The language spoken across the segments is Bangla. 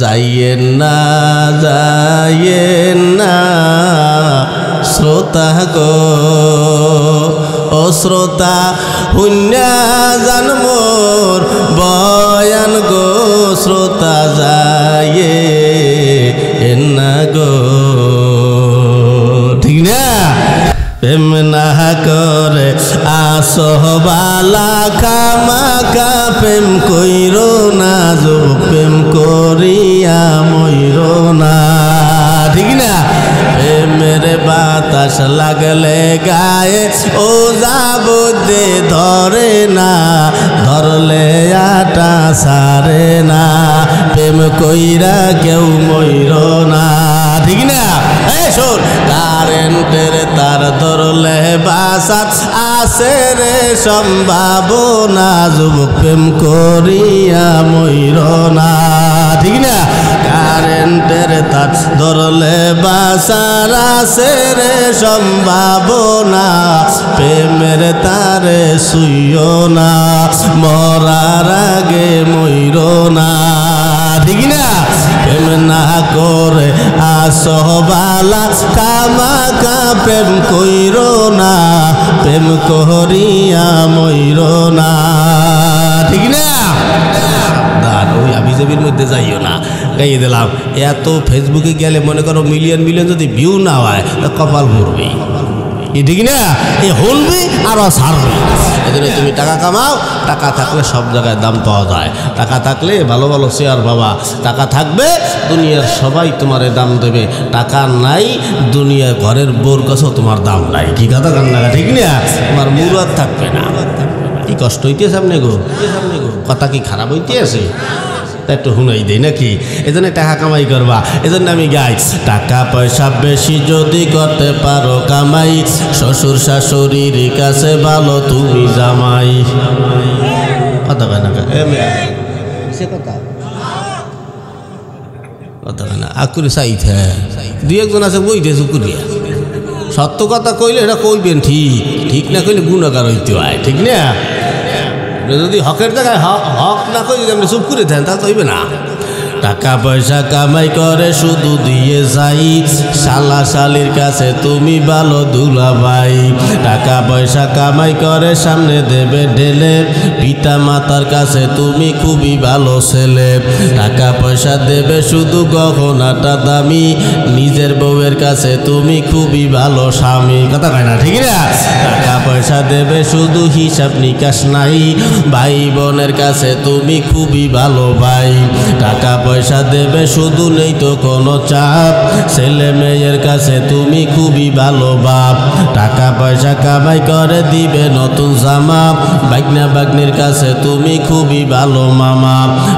যাইয়েন না শ্রোতা গো ও শ্রোতা হুন্যা জান মোর বয়ান গো শ্রোতা যাইয়েন না গো ঠিক না প্রেম না করে আসহবালা খামাকা প্রেম কইরো না যো প্রেম করিয়া মইরো না ঠিক না প্রেমের বাতাস লাগলে গায়ে ও যাবতে ধরে না ধরলে আটা সারে না প্রেম কইরা কেউ মইরো না ঠিক না শোন কারেন্টের তার ধরলে বাসাত আসে রে সম্ভাবনা যুবক প্রেম করিয়া মইরো না ঠিক না কারেন্টের তার ধরলে বাসার আসে রে সম্ভাবনা প্রেমের তারে শুইও না মরার আগে মইরো না ঠিক না প্রেম না করে আসহবালা কামাকা প্রেম কইরো না প্রেম করিয়া মইরো না ঠিক না ওই আবিজাবির মধ্যে যাইও না গাইয়ে দিলাম এত ফেসবুকে গেলে মনে করো মিলিয়ন মিলিয়ন যদি ভিউ না হয় তা কপাল মরবেই ঠিক না এ হলবে আরও ছাড়বে এজন্য তুমি টাকা কামাও টাকা থাকলে সব জায়গায় দাম পাওয়া যায় টাকা থাকলে ভালো ভালো চেয়ার পাবা টাকা থাকবে দুনিয়ার সবাই তোমার দাম দেবে টাকা নাই দুনিয়ার ঘরের বোর কাছেও তোমার দাম নাই কি কথা কান্না ঠিক না তোমার মুরাদ থাকবে না কি কষ্ট হইতেছে সামনে গো কথা কি খারাপ হইতে আছে একটু হুনাই দেই নাকি এজন্য টাকা কামাই করবা এজন্য আমি গাই টাকা পয়সা বেশি যদি করতে পারো কামাই শ্বশুর শাশুড়ির কাছে ভালো তুমি জামাই কথা কয় না কথা কয় না আকুরি চাইতে দুই একজন আছে বইতে চুকুরিয়া সত্য কথা কইলে এটা কইবেন ঠিক না কইলে গুণাগার হইতে হয় ঠিক না যদি হকের জায়গায় হক না করে যদি আপনি চুপ করে দেন তা তো হইবে না টাকা পয়সা কামাই করে শুধু দিয়ে যাই শালা শালির কাছে তুমি ভালো দুলাভাই টাকা পয়সা কামাই করে সামনে দেবে ঢেলে পিতা মাতার কাছে তুমি খুবই ভালো ছেলে টাকা পয়সা দেবে শুধু গহনাটা দামি নিজের বউয়ের কাছে তুমি খুবই ভালো স্বামী কথা কয় না ঠিক না টাকা পয়সা দেবে শুধু হিসাব নিকাশ নাই ভাই বোনের কাছে তুমি খুবই ভালো ভাই টাকা পয়সা দেবে শুধু নেই তো কোনো চাপ ছেলে মেয়ের কাছে তুমি খুবই ভালো বাপ টাকা পয়সা কামাই করে দিবে নতুন জামা বাগনা বাগনির কাছে তুমি খুবই ভালো মামা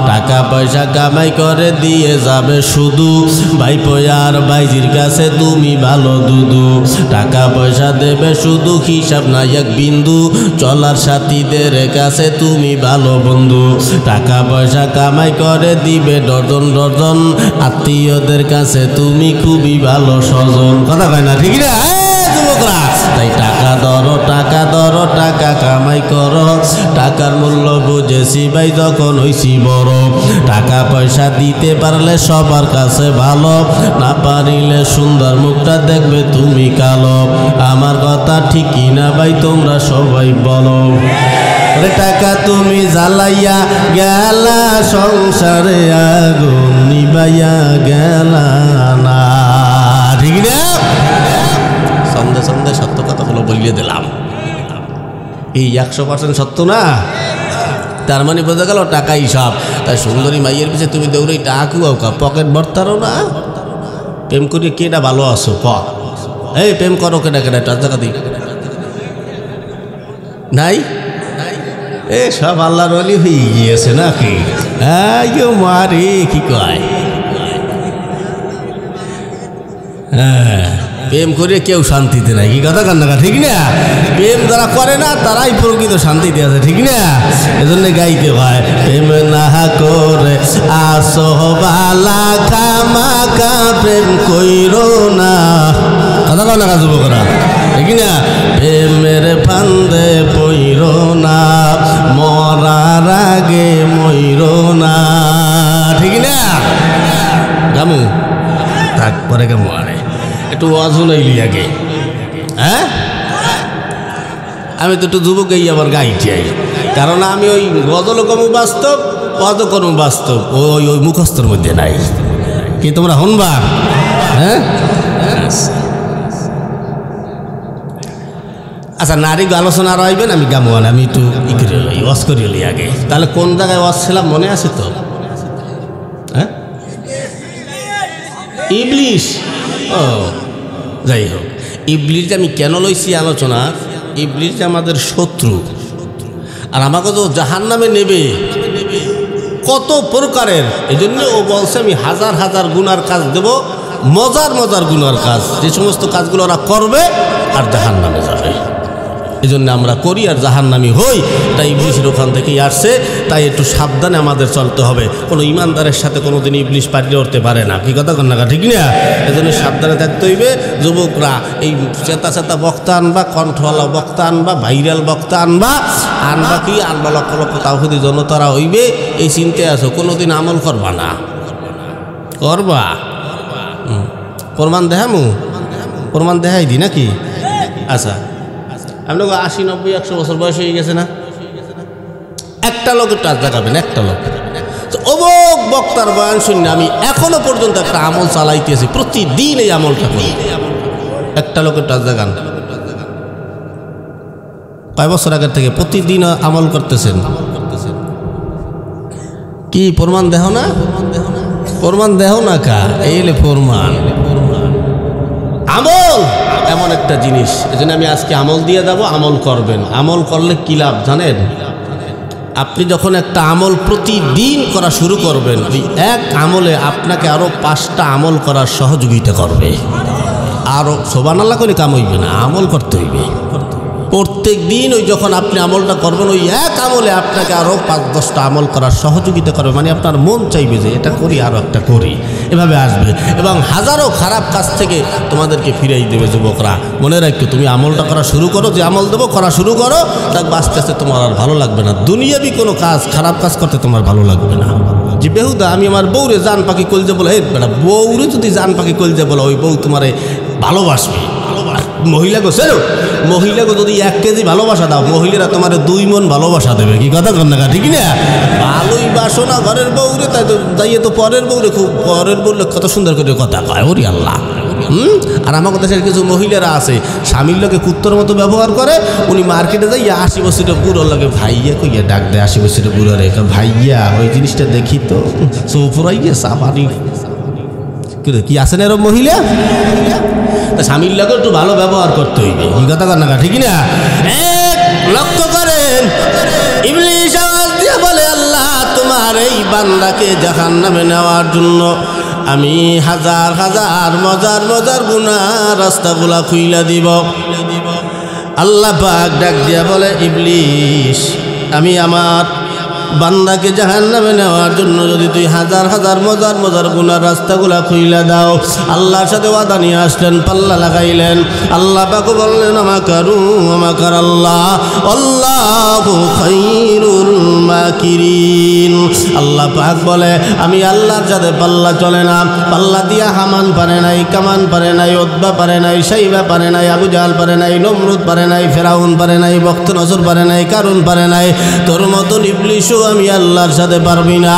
টাকা পয়সা কামাই করে দিয়ে যাবে শুধু ভাইপো আর ভাইজির কাছে তুমি ভালো দুদু টাকা পয়সা দেবে শুধু হিসাব নাই এক বিন্দু চলার সাথীদের কাছে তুমি ভালো বন্ধু টাকা পয়সা কামাই করে দিবে ডজন ডজন আত্মীয়দের কাছে তুমি খুবই ভালো স্বজন কথা কয় না ঠিক না যুবকরা তাই টাকা ধরো টাকা কামাই করো টাকার মূল্য বুঝেছি ভাই যখন হইছি বড় টাকা পয়সা দিতে পারলে সবার কাছে ভালো না পারিলে সুন্দর মুখটা দেখবে তুমি কালো আমার কথা ঠিকই না ভাই তোমরা সবাই বলো টাকা তুমি জ্বালাইয়া গেলা সংসারে আগুন নিবাইয়া গেলা না ঠিক না সন্দেহ সন্দেহ সত্য কথাগুলো বলিয়ে দিলাম এই 100% সত্য না তার মানে বোঝা গেল টাকাই সব তাই সুন্দরী মাইয়ের পিছে তুমি দৌড়ে টাকা পকেট ভরতারও না প্রেম করিয়ে কেটা ভালো আছো এই প্রেম করো কেটা টাকা দিই নাই এ সব আল্লাহর ওলি হয়ে গিয়েছে নাকি মারি কি কয় হ্যাঁ প্রেম করে কেউ শান্তিতে নাই কি কথা কান্না ঠিক না প্রেম যারা করে না তারাই প্রকৃত শান্তিতে আছে ঠিক না এজন্য গাইতে হয় প্রেম না করে আসহবালা খামাকা প্রেম কইরো না কথা কয় না যুবকরা ঠিক না প্রেমের ফান্দে পইরো না মরার আগে মইরো না ঠিক না গামু থাক পরে গামু আরে একটু ওয়াজ শুনাইলি আগে। হ্যাঁ আমি তো একটু যুবক গাই আবার গাইছি কারণ আমি ওই গজলও কম বাস্তব ওয়াজও কোনো বাস্তব ওই ওই মুখস্থর মধ্যে নাই কি তোমরা হনবা? হ্যাঁ আচ্ছা নারী আলোচনা আর আইবেন আমি গামোয়ান আমি একটু ই করে ওয়াজ করি আগে। তাহলে কোন জায়গায় ওয়াজ ছিলাম মনে আছে তো? হ্যাঁ ইবলিশ। ও যাই হোক ইবলিশ আমি কেন লইছি আলোচনা, ইবলিশ আমাদের শত্রু আর আমাকে তো জাহান্নামে নেবে কত প্রকারের। এই জন্য ও বলছে আমি হাজার হাজার গুনার কাজ দেব, মজার মজার গুনার কাজ, যে সমস্ত কাজগুলো ওরা করবে আর জাহান্নামে যাবে। এই জন্য আমরা করি আর জাহান্নামী হই। তাই ইবলিশের ওখান থেকেই আসছে। তাই একটু সাবধানে আমাদের চলতে হবে। কোনো ইমানদারের সাথে কোনো দিন ইবলিশ পাঠিয়ে উঠতে পারে না। কি কথা কন্যা ঠিক না? এই জন্য সাবধানে থাকতে হইবে। যুবকরা এই চেতা বক্তা আনবা, কণ্ঠওয়ালা বক্তা আনবা, ভাইরাল বক্তা আনবা কি আনবা লক্ষ লক্ষ তাওহীদি জনতারা হইবে এই চিন্তায় আছো। কোনো দিন আমল করবা না, করবা প্রমাণ দেখামু, প্রমাণ দেখাই দি নাকি? আচ্ছা আপনার 80, 90, 100 বছর বয়স হয়ে গেছে না, একটা লোকের টাচ দেখাবেন, একটা লোক তো অমুক বক্তার বয়ান শুনে আমি এখনো পর্যন্ত একটা আমল চালাইতেছি, প্রতিদিন এই আমলটা করি। একটা লোকের টাচ দেখান, কয় বছর আগের থেকে প্রতিদিন আমল করতেছেন? কি প্রমাণ দেহ না? প্রমাণ দেহ না কা এইলে প্রমাণ। আমল এমন একটা জিনিস, এজন্য আমি আজকে আমল দিয়ে দেবো, আমল করবেন। আমল করলে কি লাভ জানেন? আপনি যখন একটা আমল প্রতিদিন করা শুরু করবেন, ওই এক আমলে আপনাকে আরও 5টা আমল করার সহযোগিতা করবে। আরও সুবহানাল্লাহ করে কাম হইবে না, আমল করতে হইবে প্রত্যেক দিন। ওই যখন আপনি আমলটা করবেন, ওই এক আমলে আপনাকে আরও 5-10টা আমল করার সহযোগিতা করবে। মানে আপনার মন চাইবে যে এটা করি, আরও একটা করি, এভাবে আসবে এবং হাজারো খারাপ কাজ থেকে তোমাদেরকে ফিরাই দেবে। যুবকরা মনে রাখো, তুমি আমলটা করা শুরু করো, যে আমল দেবো করা শুরু করো, দেখবে আস্তে আস্তে তোমার আর ভালো লাগবে না। দুনিয়াবি কোনো কাজ, খারাপ কাজ করতে তোমার ভালো লাগবে না। যে বেহুদা আমি আমার বউরে জান পাখি কলজে বলে, এই বেটা বউরে যদি জান পাখি কলজে বলো, ওই বউ তোমারে ভালোবাসবে। মহিলাকে সেরো, মহিলাকে যদি 1 কেজি ভালোবাসা দাও, মহিলারা তোমার 2 মন ভালোবাসা দেবে। কি কথা কন না ঠিক না? ভালোই বাসো না ঘরের বউরে, তাই তো যাইয়ে তো পরের বউরে, খুব পরের বউরে কত সুন্দর করে কথা কয়, ওরে আল্লাহ। আর আমার দেশের কিছু মহিলারা আছে, স্বামীর লোকে কুত্তর মতো ব্যবহার করে। উনি মার্কেটে যাই 80 বছরের বুড়োর লাগে ভাইয়া কইয়া ডাক দেয়, 80 বছরের বুড়ো রে ভাইয়া, ওই জিনিসটা দেখি তো চৌপুরাইয়া সাবানি কি আছে না এরকম মহিলা? স্বামীর লোক একটু ভালো ব্যবহার করতে হইবে। কি কথা কর না ঠিক না? লক্ষ্য করেন, ইবলিশ আওয়াজ দিয়ে বলে, আল্লাহ তোমার এই বান্দাকে জাহান্নামে নেওয়ার জন্য আমি হাজার হাজার মজার মজার গুনাহ রাস্তাগুলা খুইলা দিব। আল্লাহ পাক ডাক দিয়া বলে, ইবলিশ আমি আমার বান্দাকে জাহান্নামে নেওয়ার জন্য যদি তুই হাজার হাজার মজার মজার গুনার রাস্তাগুলা খুইলা দাও। আল্লাহর সাথে ওয়াদা নিয়ে আসলেন, পাল্লা লাগাইলেন। আল্লাহ পাক বললেন, আমাকারু আমাকার আল্লাহ আল্লাহু খায়রুল মাকিরিন। আল্লাহ পাক বলে, আমি আল্লাহর সাথে পাল্লা চলে না। পাল্লা দিয়া হামান পারে নাই, কামান পারে নাই, উতবা পারে নাই, শাইবা পারে নাই, আবু জাহল পারে নাই, নমরুদ পারে নাই, ফেরাউন পারে নাই, বক্ত নজর পারে নাই, কারুন পারে নাই। তোর মতন ইবলিশও আমি আল্লাহর সাথে পারবি না।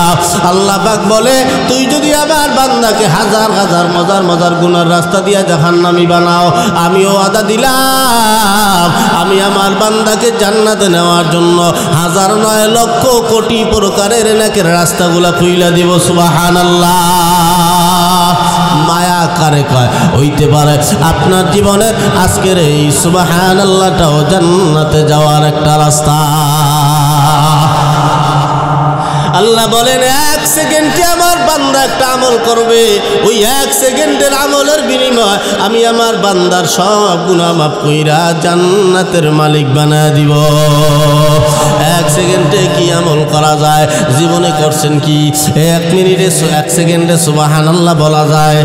আল্লাহ পাক বলে, তুই যদি আমার বান্দাকে হাজার হাজার মজার মজার গুনার রাস্তা দিয়া জাহান্নামী বানাও, আমিও ওয়াদা দিলাম আমি আমার বান্দাকে জান্নাতে নেওয়ার জন্য হাজার নয় লক্ষ কোটি প্রকারের নেকের রাস্তাগুলা খুইলা দিব। সুবহানাল্লাহ। মায়া কারে কয়? হইতে পারে আপনার জীবনের আজকের এই সুবহানাল্লাহটাও জান্নাতে যাওয়ার একটা রাস্তা। আল্লাহ বলেন, 1 সেকেন্ডে আমার বান্দা একটা আমল করবে, ওই 1 সেকেন্ডের আমলের বিনিময় আমি আমার বান্দার সব গুনাহ মাফ কইরা জান্নাতের মালিক বানায় দিব। 1 সেকেন্ডে কি আমল করা যায়? জীবনে করছেন কি? 1 মিনিটে 1 সেকেন্ডে সুবহানাল্লাহ বলা যায়,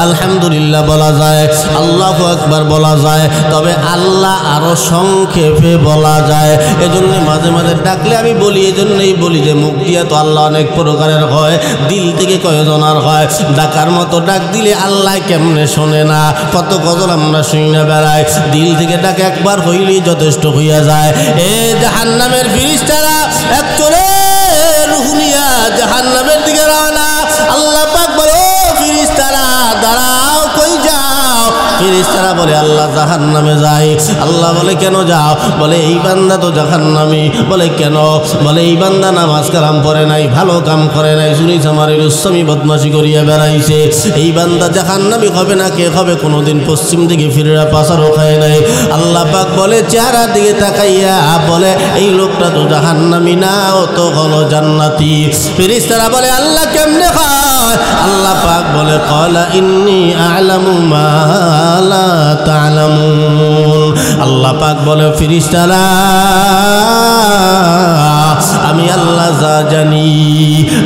আলহামদুলিল্লাহ বলা যায়, আল্লাহু আকবার বলা যায়, তবে আল্লাহ আরো সংক্ষেপে বলা যায়। এজন্য মাঝে মাঝে ডাকলে আমি বলি, এজন্যই বলি যে মুখ দিয়া তো আল্লাহ অনেক প্রকারের হয়, দিল থেকে কয়জনার হয়। ডাকার মতো ডাক দিলে আল্লাহ কেমনে শোনে না, কত কজন আমরা শুই না বেড়াই। দিল থেকে ডাক একবার হইলেই যথেষ্ট হইয়া যায়। এ জাহান্নামের ফেরেশতারা একচরে রূহ নিয়া জাহান্নামের দিকে রওনা। আল্লাহ পাক বলে, ফেরেশতারা দাঁড়াও, কই যাও? ফেরেশতারা বলে, আল্লাহ জাহান্নামে যাই। আল্লাহ বলে, কেন যাও? বলে, এই বান্দা তো জাহান্নামী। বলে, কেন? বলে, এই বান্দা নামাজ কালাম পড়ে নাই, ভালো কাম করে নাই, চুরি চামারি রুস্সামি বদমাশি করিয়া বেড়াইছে। এই বান্দা জাহান্নামী হবে না কে হবে? কোনোদিন পশ্চিম দিকে ফিরে পাসারও খায় নাই। আল্লাহ পাক বলে, চেহারা দিকে তাকাইয়া বলে, এই লোকটা তো জাহান্নামী না, ও তো হলো জান্নাতি। ফেরেশতারা বলে, আল্লাহ কেমনে হয়? আল্লাহ পাক বলে, ক্বালা ইন্নী আ'লামু মা লা তা'লামুন। আল্লাহ পাক বলে, ফেরেশতারা আমি আল্লাহ যা জানি,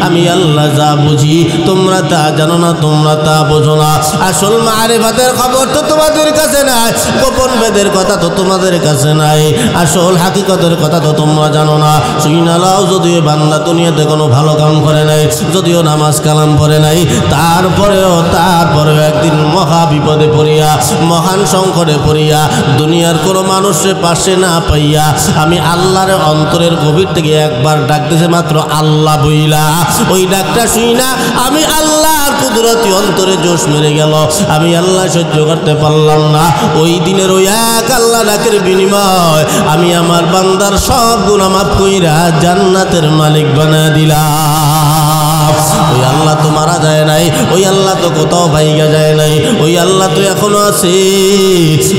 আমি আল্লাহ যা বুঝি, তোমরা তা জানো না, তোমরা তা বোঝো না। আসল মারিফাতের খবর তো তোমাদের কাছে নাই, গোপন বেদের কথা তো তোমাদের কাছে নাই, আসল হাকিকতের কথা তো তোমরা জানো না। শুইনালাও, যদিও বান্দা দুনিয়াতে কোনো ভালো কাম করে নাই, যদিও নামাজ কালাম পড়ে নাই, তারপরেও একদিন মহা বিপদে পড়িয়া, মহান সংকটে পড়িয়া, দুনিয়ার কোনো মানুষের পাশে না পাইয়া, আমি আল্লাহর অন্তরের গভীর থেকে একবার ডাকতেছে মাত্র আল্লাহ বইলা। ওই ডাকটা শুই না আমি আল্লাহর কুদরতি অন্তরে জোশ মেরে গেল, আমি আল্লাহ সহ্য করতে পারলাম না। ওই দিনের ওই এক আল্লাহ ডাকের বিনিময় আমি আমার বান্দার সব গুনাহ মাফ কইরা জান্নাতের মালিক বানায় দিলাম। ওই আল্লাহ তো মারা যায় নাই, ওই আল্লাহ তো কোথাও ভাইগা যায় নাই, ওই আল্লাহ তো এখনো আছে।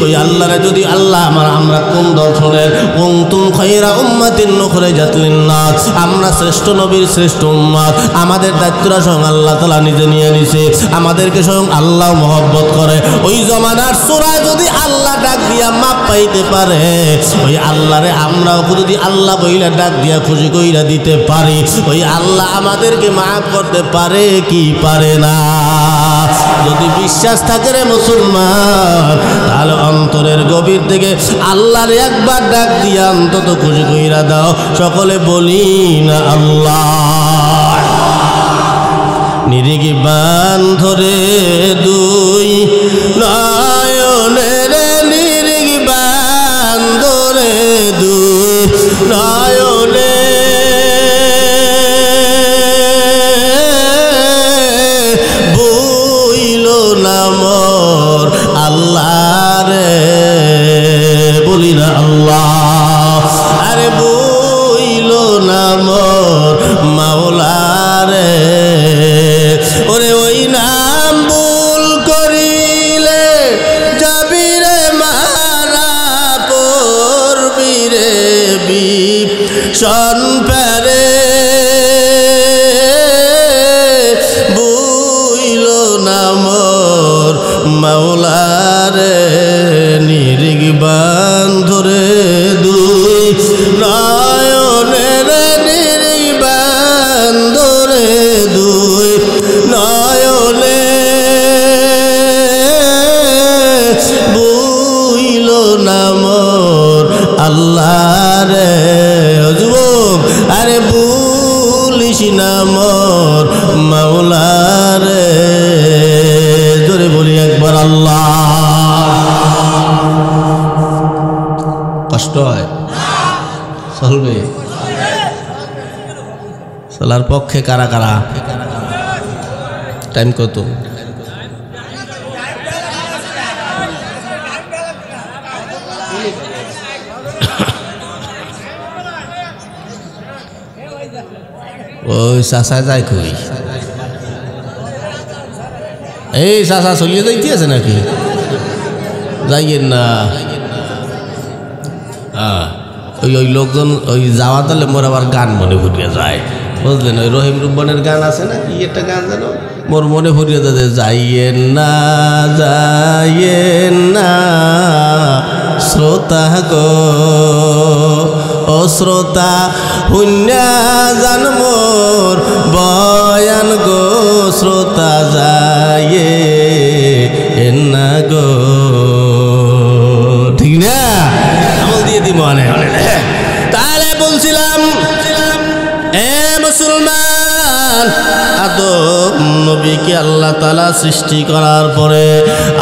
ওই আল্লাহরে যদি আল্লাহ আমরা কোন দল শোনেন, কুনতুম খায়রা উম্মাতিন উখরিজাত লিন-নাস, আমরা শ্রেষ্ঠ নবীর শ্রেষ্ঠ উম্মত। আমাদের দায়িত্বটা স্বয়ং আল্লাহ তাআলা নিজে নিয়ে নিছে, আমাদেরকে স্বয়ং আল্লাহ মহব্বত করে। ওই জমানার সূরায় যদি আল্লাহ ডাক দিয়া মাপ পাইতে পারে, ওই আল্লাহরে আমরাও যদি আল্লাহ বইলা ডাক দিয়া খুশি কইরা দিতে পারি, ওই আল্লাহ আমাদেরকে মাফ করতে পারে কি পারে না? যদি বিশ্বাস থাকে রে মুসলমান, তাহলে অন্তরের গভীর থেকে আল্লাহর একবার ডাক দিয়া অন্তত খুশি কইরা দাও। সকলে বলি না আল্লাহ। নিরিগি বান ধরে দুই নয়নের, নিরিগি বান ধরে দুই নয়নে, বইল না মোর আল্লাহ রে, বলি না আল্লাহ। আরে বইল না মোর মাওলা রে, ওরে ওই নাম ভুল করিলে যাবি রে মারা, পড়বি রে বিপদ পারে, বইল না মোর মাওলা রে, নিরিগ বান ধরে দুই নয়নের, নিরিগ বান ধরে দুই নয়নে, বইল না মোর আল্লাহ রে। যুবক, আরে বলিস না মোর মাওলা রে, জোরে বলি একবার আল্লাহ। কষ্ট হয়? চলবে? চলার পক্ষে কারা কারা? টাইম কত? ওই চাষা যায় কই? এই চাষা চলিয়ে যাইতে আছে নাকি? যাইয়েন না। ওই লোকজন ওই যাওয়া তাহলে মোর আবার গান মনে ফুরিয়ে যায়, বুঝলেন? ওই রহিম রুব্বানের গান আছে না, কি একটা গান জানো, মোর মনে ফুরিয়ে যায়, যাইয়েন না যাইয়েন না শ্রোতা গো, ও শ্রোতা হুন্যা জান মোর বয়ান গো, শ্রোতা যাইয়েন না গো, ঠিক না? আমল দিয়ে দি মনে। তাহলে বলছিলাম, এ মুসলমান নাকি আল্লাহ তাআলা সৃষ্টি করার পরে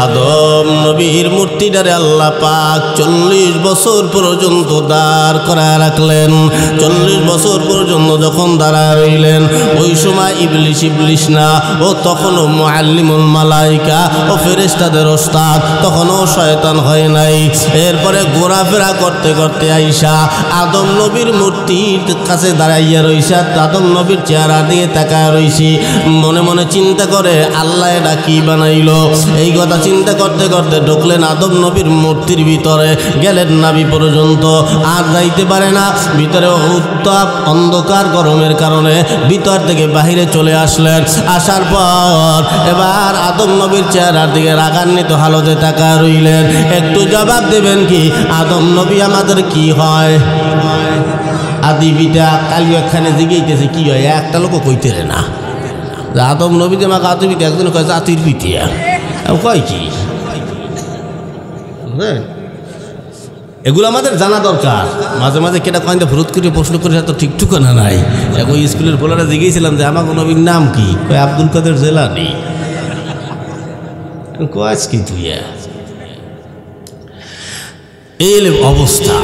আদম নবীর মূর্তিটারে আল্লাহ পাক 40 বছর পর্যন্ত দাঁড় করায় রাখলেন। 40 বছর পর্যন্ত যখন দাঁড়ায় রইলেন, ওই সময় ইবলিস না, ও তখনও মুআল্লিমুল মালাইকা, ও ফেরেশতাদের ওস্তাদ, তখনও শয়তান হয় নাই। এরপরে ঘোরাফেরা করতে করতে আইসা আদম নবীর মূর্তির কাছে দাঁড়াইয়া রইছে, আদম নবীর চেহারা দিয়ে তাকায় রইছি। মনে মনে চিন্তা করে আল্লাহ এটা কি বানাইলো। এই কথা চিন্তা করতে করতে ঢুকলেন আদম নবীর মূর্তির ভিতরে, গেলেন নাভি পর্যন্ত, আর যাইতে পারে না। ভিতরে উত্তাপ অন্ধকার গরমের কারণে ভিতর থেকে বাহিরে চলে আসলেন। আসার পর এবার আদম নবীর চেহারার দিকে রাগান্বিত হালতে তাকায় রইলেন। একটু জবাব দেবেন কি, আদম নবী আমাদের কি হয়? আদি পিতা কালি একখানে জিগেইতেছে কি হয়, একটা লোক কইতেরে না। আদম নবী যে আমাকে আদি পিতা, একজন কয় জাতির পিতিয়া, কয় কি? এগুলো আমাদের জানা দরকার। মাঝে মাঝে কেটা কয়েকটা ভরত করে প্রশ্ন করে তো ঠিক ঠিকানা নাই। এখন স্কুলের পোলারা জিগেছিলাম যে আমাকে নবীর নাম কি, কয় আব্দুল কাদের জেলানি। কয় কি তুই এই অবস্থা?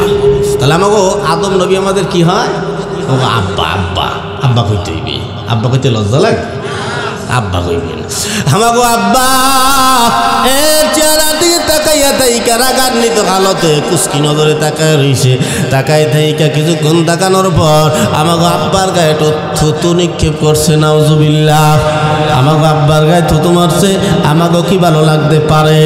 তাহলে আমাকে আদম নবী আমাদের কি হয়? আব্বা আব্বা আব্বা কইতে হইবে। আব্বা কইতে লজ্জা লাগে? আব্বা কইবেন আমাকে আব্বা। এর চেহারা দিকে তাকাইয়া থাইকা রাগান্বিত হালতে কুস্কি নজরে তাকায় রইছে। তাকাই থাইকা কিছুক্ষণ তাকানোর পর আমাকে আব্বার গায়ে থুতু নিক্ষেপ করছে। নাউজুবিল্লাহ। আমাকে আব্বার গায়ে থুতু মারছে। আমাকে কি ভালো লাগতে পারে?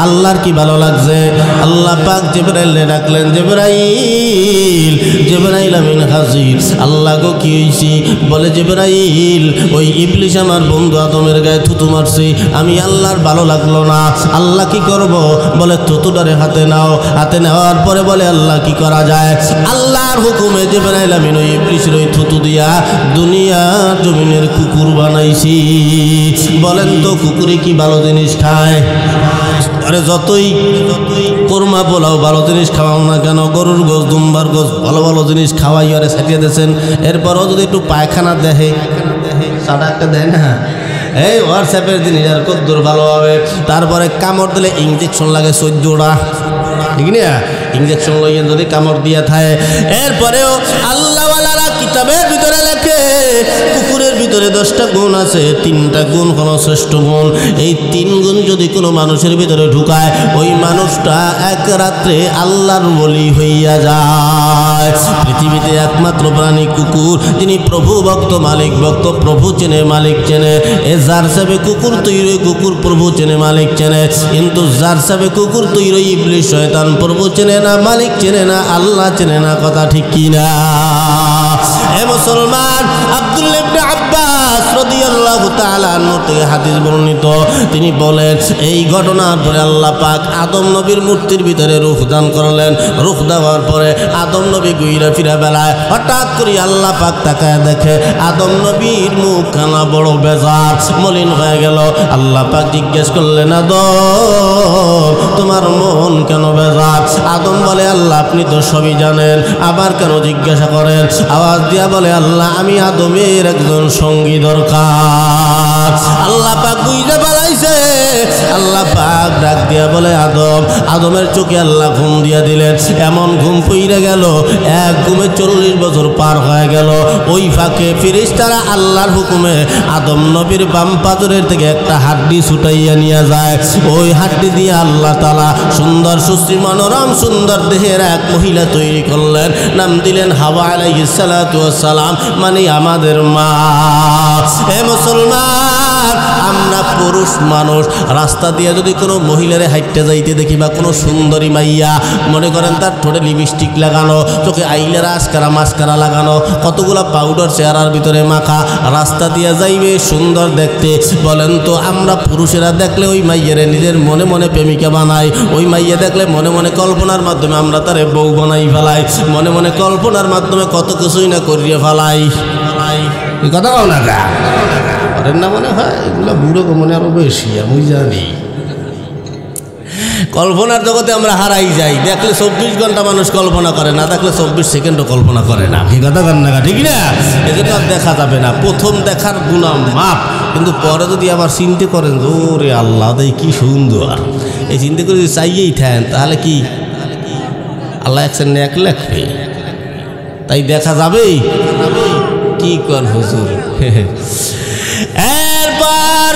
আল্লাহর কি ভালো লাগছে? আল্লাহ পাক জিবরাইলে ডাকলেন, জিবরাইল, জিবরাইল আমিন হাজির। আল্লাহ গো কি হইছি? বলে জিবরাইল, ওই ইবলিস আমার বন্ধু আদমের গায়ে থুতু মারছি, আমি আল্লাহর ভালো লাগলো না। আল্লাহ কি করব? বলে থুতুটারে হাতে নাও। হাতে নেওয়ার পরে বলে আল্লাহ কি করা যায়? আল্লাহর হুকুমে জিবরাইল আমিন ওই ইবলিসের ওই থুতু দিয়া দুনিয়ার জমিনের কুকুর বানাইছি। বলেন তো কুকুরে কি ভালো জিনিস খায়? আরে যতই কোরমা পোলাও ভালো জিনিস খাওয়াও না কেন, গরুর গোস, দুম্বার গোস, ভালো ভালো জিনিস খাওয়াই আরে ছাটিয়ে দিয়েছেন। এরপরও যদি একটু পায়খানা দেখে, সাদা একটা দেয় না, এই হোয়াটসঅ্যাপের জিনিস আর কদ্দুর ভালো হবে। তারপরে কামড় দিলে ইঞ্জেকশন লাগে 14টা, ঠিক না? ইঞ্জেকশন লইয়ে যদি কামড় দিয়ে থাকে। এরপরেও আল্লাহওয়ালারা কিতাবের ভিতরে লেখে কুকুরের ভিতরে 10টা গুণ আছে, 3টা গুণ কোনো শ্রেষ্ঠ গুণ। এই 3 গুণ যদি কোনো মানুষের ভিতরে ঢুকায়, ওই মানুষটা এক রাত্রে আল্লাহর ওলি হইয়া যায়। পৃথিবীতে একমাত্র প্রাণী কুকুর, যিনি প্রভু ভক্ত, মালিক ভক্ত, প্রভু চেনে, মালিক চেনে। এ যার সাবে কুকুর তৈরি, কুকুর প্রভু চেনে, মালিক চেনে। কিন্তু যার সাবে কুকুর তৈরি, ইবলিস শয়তান প্রভু চেনে না, মালিক চেনে না, আল্লাহ চেনে না। কথা ঠিক কিনা? এ মুসলমান, আব্দুল্লাহ ইবনে আব্বাস রাদিয়াল্লাহু তাআলা আনহু থেকে হাদিস বর্ণিত, তিনি বলেন এই ঘটনার পরে আল্লাহ পাক আদম নবীর মূর্তির ভিতরে রূহ দান করলেন। রূহ দেওয়ার পরে আদম নবী ঘুরে ফিরে বেলায় হঠাৎ করে আল্লাহ পাক তাকায় দেখে আদম নবীর মুখখানা বড় বেজার, মলিন হয়ে গেল। আল্লাহ পাক জিজ্ঞেস করলেন, আদম তোমার মন কেন বেজার? আদম বলে, আল্লাহ আপনি তো সবই জানেন, আবার কেন জিজ্ঞাসা করেন? আওয়াজ দিয়া বলে, আল্লাহ আমি আদমের একজন সঙ্গী দরকার। আল্লাহ পাক বুঝতে পারাইছে। আল্লাহ পাক ডাক দিয়া বলে, আদম। আদমের চোখে আল্লাহ ঘুম দিয়া দিলেন। এমন ঘুম পইরা গেল, এক ঘুমে 40 বছর পার হয়ে গেল। ওই ফাঁকে ফেরেশতারা আল্লাহর হুকুমে আদম নবীর বাম পাজরের থেকে একটা হাড্ডি ছুটাইয়া নিয়ে যায়। ওই হাড্ডি দিয়ে আল্লাহ তাআলা সুন্দর সুশ্রী মনোরম সুন্দর দেহের এক মহিলা তৈরি করলেন। নাম দিলেন হাওয়া আলাইহিস সালাতু ওয়াস সালাম, মানে আমাদের মা। হে মুসলমান, আমরা পুরুষ মানুষ রাস্তা দিয়ে যদি কোনো মহিলারে হাইটে যাইতে দেখি বা কোনো সুন্দরী মাইয়া, মনে করেন তার ঠোঁটে লিপস্টিক লাগানো, চোখে আইলেরা আস্কারা মাস্কারা লাগানো, কতগুলো পাউডার চেহারার ভিতরে মাখা, রাস্তা দিয়ে যাইবে সুন্দর দেখতে। বলেন তো আমরা পুরুষেরা দেখলে ওই মাইয়ারে নিজের মনে মনে প্রেমিকা বানাই, ওই মাইয়া দেখলে মনে মনে কল্পনার মাধ্যমে আমরা তারে বউ বানাই ফেলাই, মনে মনে কল্পনার মাধ্যমে কত কিছুই না করিয়ে ফেলাই। এই কথা বল না করেন না, মনে হয় এগুলো বুড়ো মনে আরো বেশি, আমি জানি। কল্পনার জগতে আমরা হারাই যাই। দেখলে 24 ঘন্টা মানুষ কল্পনা করে, না দেখলে 24 সেকেন্ডও কল্পনা করে না। কি কথা কর না, ঠিক না? এজন্য আর দেখা যাবে না। প্রথম দেখার গুনাহ মাপ, কিন্তু পরে যদি আবার চিন্তা করেন যে ওরে আল্লাহ দেই কি সুন্দর, এই চিন্তা করে যদি চাইয়েই থাকেন তাহলে কি আল্লাহ একসাথে এক লেখবে? তাই দেখা যাবেই কি কর হুজুর। এরপর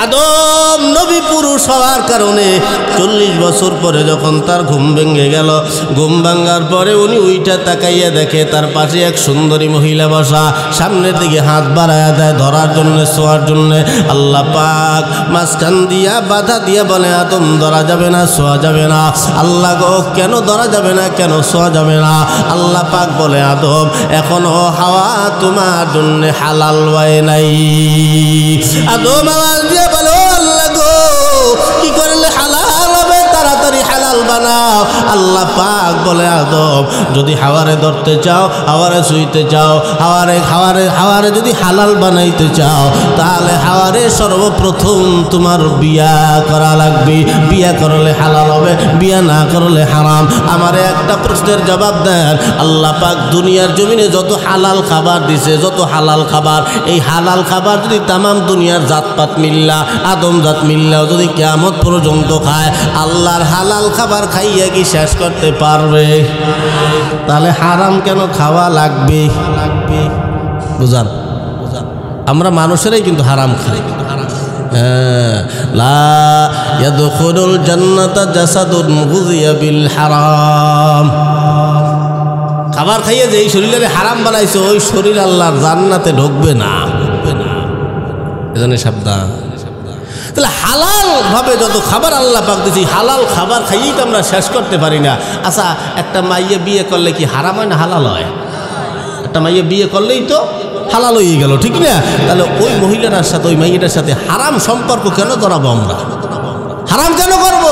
আদম নবী পুরুষ হওয়ার কারণে 40 বছর পরে যখন তার ঘুম ভেঙে গেল, ঘুম ভাঙার পরে উনি উইটা তাকাইয়া দেখে তার পাশে এক সুন্দরী মহিলা বসা, সামনের দিকে হাত বাড়াইয়া দেয় ধরার জন্য, ছোঁয়ার জন্য। আল্লাহ পাক মাঝখান দিয়া বাধা দিয়া বলে, আদম ধরা যাবে না, ছোঁয়া যাবে না। আল্লাহ গো কেন ধরা যাবে না, কেন ছোঁয়া যাবে না? আল্লাহ পাক বলে, আদম এখনো হাওয়া তোমার জন্য হালাল হয় নাই। আদম আওয়াজ দিয়ে বলো, আল্লাহ গো কি করলে হালাল হবে, তাড়াতাড়ি হালাল বানাও। আল্লাহ পাক বলে, আদম যদি হাওয়ারে ধরতে চাও, হাওয়ারে ছুঁইতে চাও, হাওয়ারে যদি হালাল বানাইতে চাও, তাহলে হাওয়ারে সর্বপ্রথম তোমার বিয়া করা লাগবে। বিয়া করলে হালাল হবে, বিয়া না করলে হারাম। আমারে একটা প্রশ্নের জবাব দেন, আল্লাহ পাক দুনিয়ার জমিনে যত হালাল খাবার দিছে, যত হালাল খাবার, এই হালাল খাবার যদি তামাম দুনিয়ার জাতপাত মিল্লা, আদম জাত মিল্লাও যদি কিয়ামত পর্যন্ত খায়, আল্লাহর হালাল খাবার খাইয়া কি শেষ করতে পারবে? তাহলে হারাম কেন খাওয়া লাগবে? বুঝান, আমরা মানুষেরাই কিন্তু হারাম খাই। লা ইয়াদখুলুল জান্নাতা জাসাদুন গুযিয়া বিল হারাম। খাবার খাইয়ে যে এই শরীরে হারাম বানাইছে, ওই শরীর আল্লাহর জান্নাতে ঢুকবে না। এজন্য সাবধান। তাহলে হালাল ভাবে যত খাবার আল্লাহ পাক দিয়েছি, হালাল খাবার খাইয়েই তো আমরা শেষ করতে পারি না। আচ্ছা, একটা মাইয়ে বিয়ে করলে কি হারাম হয় না হালাল হয়? একটা মাইয়ে বিয়ে করলেই তো হালাল হয়ে গেল, ঠিক না? তাহলে ওই মহিলাটার সাথে, ওই মাইয়েটার সাথে হারাম সম্পর্ক কেন ধরাবো আমরা? হারাম কেন করবো?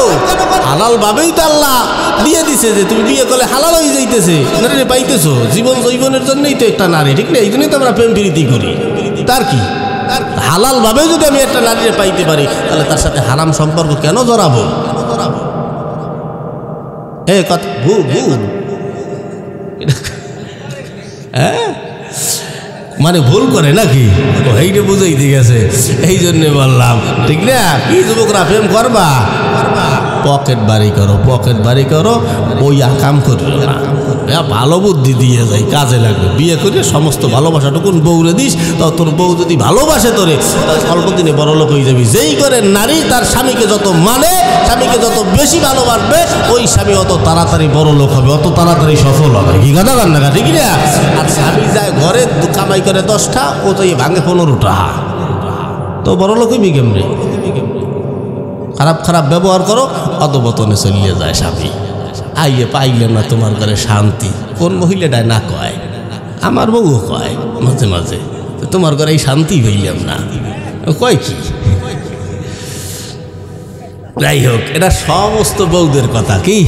হালাল ভাবেই তো আল্লাহ দিয়ে দিছে যে তুমি বিয়ে করলে হালাল হয়ে যাইতেছে, নারী পাইতেছো, জীবন জৈবনের জন্যই তো একটা নারী, ঠিক না? এই জন্যই তো আমরা প্রেম প্রীতি করি। তার কি হালাল ভাবে যদি আমি একটা নারীরে পাইতে পারি, তাহলে তার সাথে হারাম সম্পর্ক কেন জড়াবো? হ্যাঁ, মানে ভুল করে নাকি? এইটা বুঝাই দিয়ে গেছে, এই জন্যে বললাম, ঠিক না? কি যুবকরা প্রেম করবা, পকেট বাড়ি করো, পকেট বাড়ি করো, ওই আকাম করবে না। ভালো বুদ্ধি দিয়ে যায়, কাজে লাগবে। বিয়ে করে সমস্ত ভালোবাসাটুকুন বউরে দিস, তো তোর বউ যদি ভালোবাসে তোরে, অল্প দিনে বড় লোক হয়ে যাবি। যেই করে নারী তার স্বামীকে যত মানে, স্বামীকে যত বেশি ভালোবাসবে, ওই স্বামী অত তাড়াতাড়ি বড় লোক হবে, অত তাড়াতাড়ি সফল হবে। কি কথা বল না, ঠিক না? আর স্বামী যায় ঘরে কামাই করে 10টা, ও তো ভাঙে 15টা, তো বড় লোক হইবি কেমনে? খারাপ খারাপ ব্যবহার করো, অধপতনে চলিয়ে যায় স্বামী। আইয়ে পাইলে না তোমার ঘরে শান্তি। কোন মহিলাটায় না কয়? আমার বউও কয় মাঝে মাঝে, তোমার ঘরে এই শান্তি হইলাম না। কয় কি? যাই হোক, এটা সমস্ত বউদের কথা। কি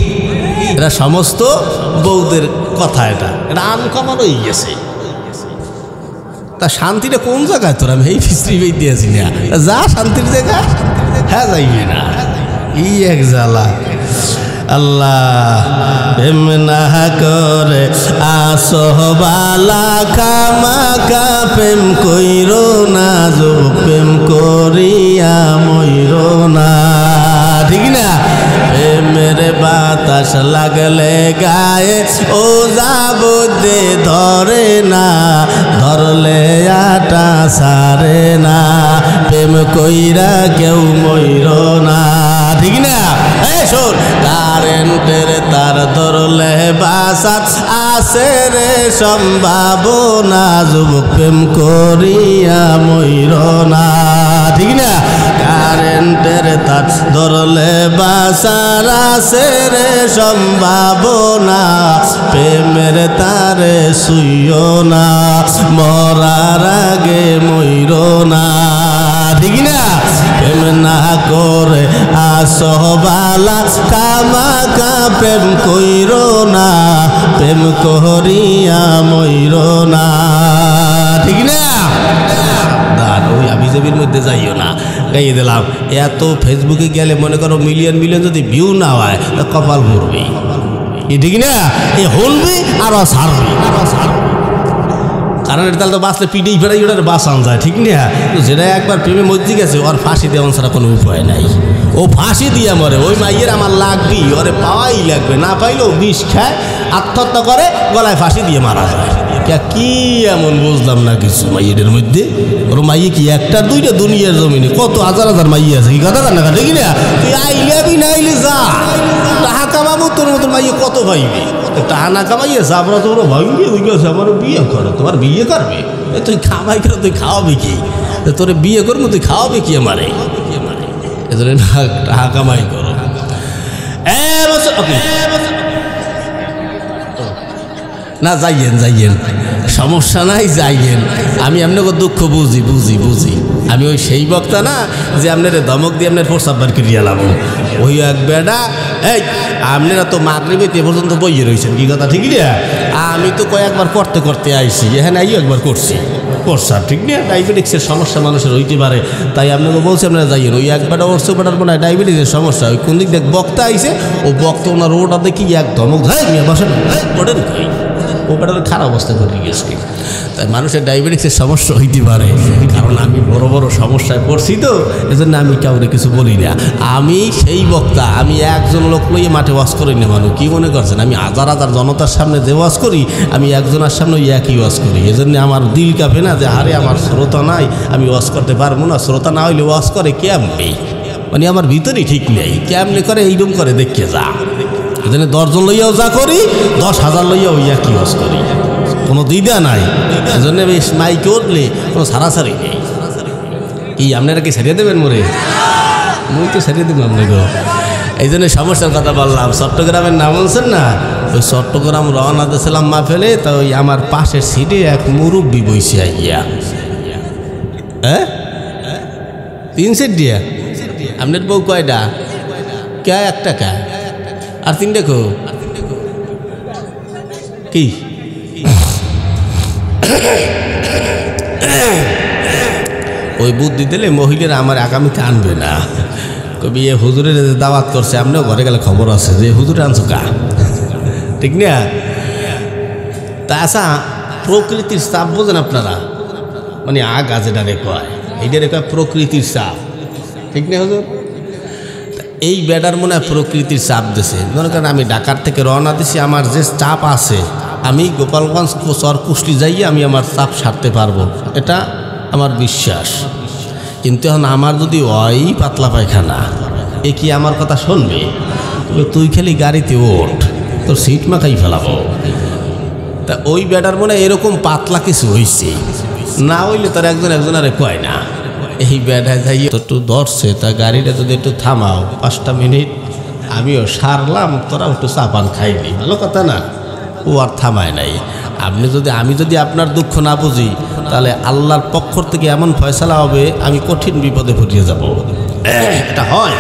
এটা সমস্ত বউদের কথা? এটা আনকমন হয়ে গেছে। তা শান্তিটা কোন জায়গায় তোর? আমি এই ফিস্ত্রি বেই দিয়েছি না, যা শান্তির জায়গা, হ্যাঁ যাইবে না। ই এক জ্বালা। আল্লাহ প্রেম না করে আসবালা খামাকা, প্রেম কইরো না যো, প্রেম করিয়া মইরো না, ঠিক না? প্রেমের বাতাস লাগলে গায়ে, ও যাবদে ধরে না, ধরলে আটা সারে না, প্রেম কইরা কেউ মইরো না, ঠিক না? শোন, কারেন্টের তার ধরলে বাসাত আছে রে সম্ভাবনা, যুবক প্রেম করিয়া মইরো না, ঠিক না? কারেন্টের তার ধরলে বাসার আছে রে সম্ভাবনা, প্রেমের তারে শুইও না, মরার আগে মইরো না, ঠিক না? প্রেম না করে আসবালা কামাকা, প্রেম কইরো না, প্রেম করিয়া মইরো না, ঠিক না? ওই আবিজাবির মধ্যে যাইও না, গাইয়ে দিলাম। এত ফেসবুকে গেলে মনে করো মিলিয়ন মিলিয়ন যদি ভিউ না হয়, কপাল ভরবি, ঠিক না? এ হলবি আর সারবি। কারণ তাহলে তো বাঁচলে পিঠেই ফেরাই ওটার বাঁচান যায়, ঠিক না? তো যেটা একবার প্রেমে মধ্যে গেছে ওর ফাঁসি দেওয়ান ছাড়া কোনো উপায় নাই। ও ফাঁসি দিয়ে মরে, ওই মাইয়ের আমার লাগবেই, ওরে পাওয়াই লাগবে, না পাইলেও বিষ খায়, আত্মহত্যা করে, গলায় ফাঁসি দিয়ে মারা যায়। কি এমন বুঝলাম না কিছু মাইয়ের মধ্যে। ওর মাইয়ে কি একটা দুইটা, দুনিয়ার জমিনে কত হাজার হাজার মাইয়ে আছে, কি কথা কান্না ঠিক না? তুই আইলে আবি না আইলে যা, টাহা কামাবো, তোর মতো মাইয়ে কত পাইবে? টাহা না কামাইয়ে আমরা তো ভাবিয়ে ওই গেছে আমার বিয়ে করো, তোমার বিয়ে করবে? তুই খামাই করে তুই খাওয়াবে কি? তোর বিয়ে করবো, তুই খাওয়াবে কি আমারে? এজন্য টাহা কামাই করো। না যাইয়েন যাইয়েন, সমস্যা নাই, যাইয়েন। আমি আপনাকে দুঃখ বুঝি বুঝি বুঝি। আমি ওই সেই বক্তা না যে আপনার ধমক দিয়ে আপনার প্রস্তাব বার করিয়া লাভ। ওই এক বেটা, এই আপনারা তো মাগরিবে এ পর্যন্ত বইয়ে রয়েছেন, কি কথা ঠিক না? আমি তো কয়েকবার করতে করতে আইসি, এখানে আইও একবার করছি প্রস্তাব, ঠিক না? ডায়াবেটিক্সের সমস্যা মানুষের হইতে পারে, তাই আপনাকে বলছি আপনারা যাইয়েন। ওই এক বেটা ওর বেটার মনে হয় ডায়াবেটিসের সমস্যা। ওই কোন দিক দেখ বক্তা আইসে, ও বক্তা ওনার ওটা দেখি এক ধমক ধরে বসেন, ওটার ও বেটার খারাপ অবস্থা করে গেছে। তাই মানুষের ডায়াবেটিক্সের সমস্যা হইতে পারে, কারণ আমি বড় বড় সমস্যায় পড়ছি, তো এজন্য আমি কাউরে কিছু বলি না। আমি সেই বক্তা, আমি একজন লোক লইয়ে মাঠে ওয়াজ করি না। মানুষ কী মনে করছেন আমি হাজার হাজার জনতার সামনে যে ওয়াজ করি, আমি একজনের সামনে ওই একই ওয়াজ করি। এজন্য আমার দিল কাঁপে না যে আরে আমার শ্রোতা নাই, আমি ওয়াজ করতে পারবো না। শ্রোতা না হইলে ওয়াজ করে কেমনি, মানে আমার ভিতরেই ঠিক নেই, কেমনি করে এইরকম করে দেখে যা। এজন্য 10 জন লইয়াও যা করি, 10,000 লইয়াও ওই একই ওয়াজ করি, কোনো দ্বিধা নাই। এজন্য বেশ মাইকে উঠলে কোনো সারাসারি নেই। কি আপনারা কি সারিয়ে দেবেন মোরে? মুই তো সারিয়ে দেবো আপনাকে। এই জন্য সমস্যার কথা বললাম। চট্টগ্রামের নাম বলছেন না, ওই চট্টগ্রাম রওনা দিয়েছিলাম মাহফিলে, তা ওই আমার পাশের সিটে এক মুরব্বি বইসে আইয়া, হ্যাঁ 3 সিট দিয়া। আপনার বউ কয়টা? কে? একটা কে? আর 3টা কো? কি ওই বুদ্ধি দিলে মহিলারা আমার আগামীতে আনবে না। কবি এ হুজুরের দাওয়াত করছে, আপনিও ঘরে গেলে খবর আছে যে হুজুরে আনছো কা, ঠিক না? তা আচ্ছা, প্রকৃতির চাপ বোঝেন আপনারা? মানে আগা যেটারে কয়, এইটারে কয় প্রকৃতির চাপ, ঠিক না হুজুর? এই বেটার মনে হয় প্রকৃতির চাপ দিছে। মনে করেন আমি ঢাকার থেকে রওনা দিছি, আমার যে চাপ আছে, আমি গোপালগঞ্জ চরকুশলি যাইয়ে আমি আমার চাপ সারতে পারবো, এটা আমার বিশ্বাস। কিন্তু এখন আমার যদি ওই পাতলা পায়খানা, এ কি আমার কথা শুনবে? তুই খালি গাড়িতে ওঠ, তোর সিট মাখাই ফেলাবো। তা ওই বেটার মনে এরকম পাতলা কিছু হয়েছে, না হইলে তার একজনের কয় না। এই বেটায় যাই একটু ধরছে, তা গাড়িটা যদি একটু থামাও 5টা মিনিট, আমিও সারলাম, তোরা একটু চাপান খাইনি, ভালো কথা না? ও আর থামায় নাই। আমি যদি আপনার দুঃখ না বুঝি, তাহলে আল্লাহর পক্ষ থেকে এমন ফয়সালা হবে, আমি কঠিন বিপদে পড়িয়ে যাব। এটা হয়।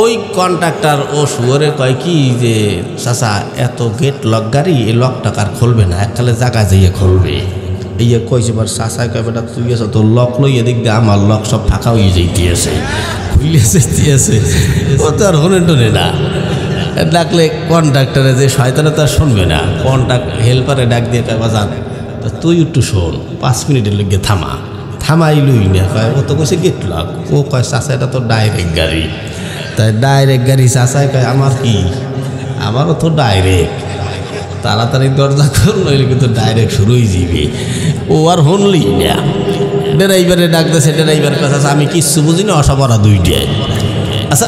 ওই কন্ট্রাক্টর ও শুয়োরে কয় কি যে চাচা এত গেট লক গাড়ি, এই লক টাকার খুলবে না, এককালে জায়গায় যাইয়ে খুলবে। এই কইছে বার চাচাই কয় বেটা তুই এসে তোর লক লই, এদিক দিয়ে আমার লক সব ফাঁকা হয়ে যাইতেছে, খুলে যেতেছে। ও তো আর হনে টনে না। ডাকলে কন্ট্রাক্টরে যে শয়তানে তো আর শুনবে না। কন্ট্রাক্ট হেল্পারে ডাক দিয়ে কয় বাজান তা তুই একটু শোন, 5 মিনিটের লেগে থামাইলুই না। কয় ও তো কইছে গেট লক। ও কয় চাচা এটা তো ডাইরেক্ট গাড়ি। তাই ডাইরেক্ট গাড়ি চাচাই কয় আমার কি, আমারও তো ডাইরেক্ট, তাড়াতাড়ি দরজা খোল, নইলে কিন্তু ডাইরেক্ট শুরুই যাবে। ও আর হনলি না। ড্রাইভারে ডাক দিয়েছে, ড্রাইভার কথা আমি কিচ্ছু বুঝি না, অসবরা 2টায়। আচ্ছা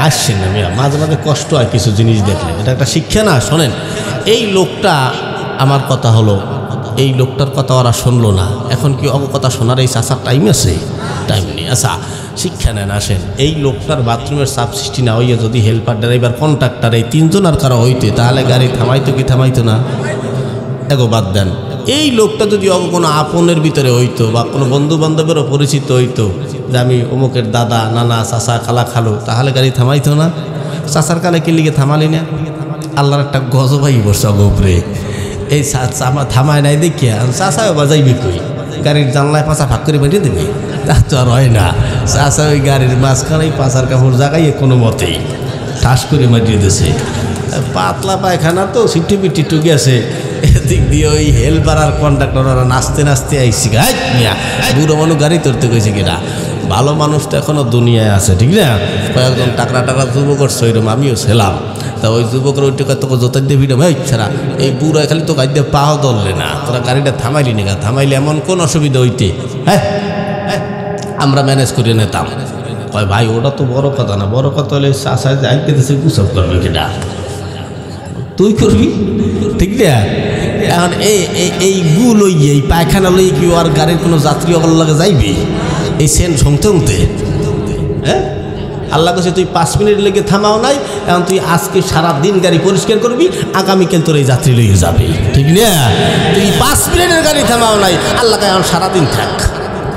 আসছেন না মেয়া, মাঝে মাঝে কষ্ট হয় কিছু জিনিস দেখলে, এটা একটা শিক্ষা না? শোনেন, এই লোকটা আমার কথা হলো, এই লোকটার কথা ওরা শুনলো না। এখন কি কথা শোনার এই চাচার টাইম আছে? টাইম নেই। আচ্ছা শিক্ষা নেন, আসেন। এই লোকটার বাথরুমের চাপ সৃষ্টি না হইয়া যদি হেল্পার, ড্রাইভার, কন্ট্রাক্টর এই 3 জন আর কারো হইতে, তাহলে গাড়ি থামাইতো কি থামাইতো না? এগো বাদ দেন। এই লোকটা যদি কোনো আপনের ভিতরে হইতো, বা কোনো বন্ধু বান্ধবেরও পরিচিত হইতো, যে আমি অমুকের দাদা, নানা, চাচা, খালা, খালো, তাহলে গাড়ি থামাইতো না? চাচার কালে কি লিগে থামালি না? আল্লাহর একটা গজবাই বসছে উপরে। এই চাচা আমার থামায় নাই দেখিয়া চাচাও বাজাইবি কই, গাড়ির জানলায় পাঁচা ভাগ করে বেরিয়ে দেবে? তা তো আর হয় না। চাচা ওই গাড়ির মাঝখানেই পাঁচার কাপড় জাগাইয়ে কোনো মতেই ঠাস করে মারিয়ে দিয়েছে। পাতলা পায়খানা তো সিটি পিটি টুকে আছে, এদিক দিয়ে ওই হেল্পার আর কন্ডাক্টর ওরা নাচতে নাচতে আইসি মিয়া বুড়ো মানুষ গাড়ি ধরতে গেছে কিনা। ভালো মানুষ তো এখনও দুনিয়ায় আছে, ঠিক না? কয়েকজন টাকরা টাকরা যুবকর সইরম আমিও ছিলাম। তা ওই যুবকের ওই টাকা তোকে জোতার দিয়ে ভিড়ে এই ছাড়া এই বুড়ো খালি তো গাড়ি দিয়ে পাও ধরলে না, তোরা গাড়িটা থামাইলি না, থামাইলে এমন কোন অসুবিধা হইতে, হ্যাঁ আমরা ম্যানেজ করে নিতাম। কয় ভাই ওটা তো বড় কথা না, বড় কথা হলে চাষা যাইতে দেশে গুছাপ করবে কিনা, তুই করবি, ঠিক না? এখন এই গু লইয়ে এই পায়খানা লইয়ে কি আর গাড়ির কোনো যাত্রী অকল লাগে যাইবি এই সেন শুনতে শুনতে? হ্যাঁ আল্লাহ কাছে তুই 5 মিনিট লেগে থামাও নাই, এখন তুই আজকে সারাদিন গাড়ি পরিষ্কার করবি, আগামীকাল তোর এই যাত্রী লইয়ে যাবে, ঠিক না? তুই 5 মিনিটের গাড়ি থামাও নাই, আল্লাহকে এখন সারাদিন থাক,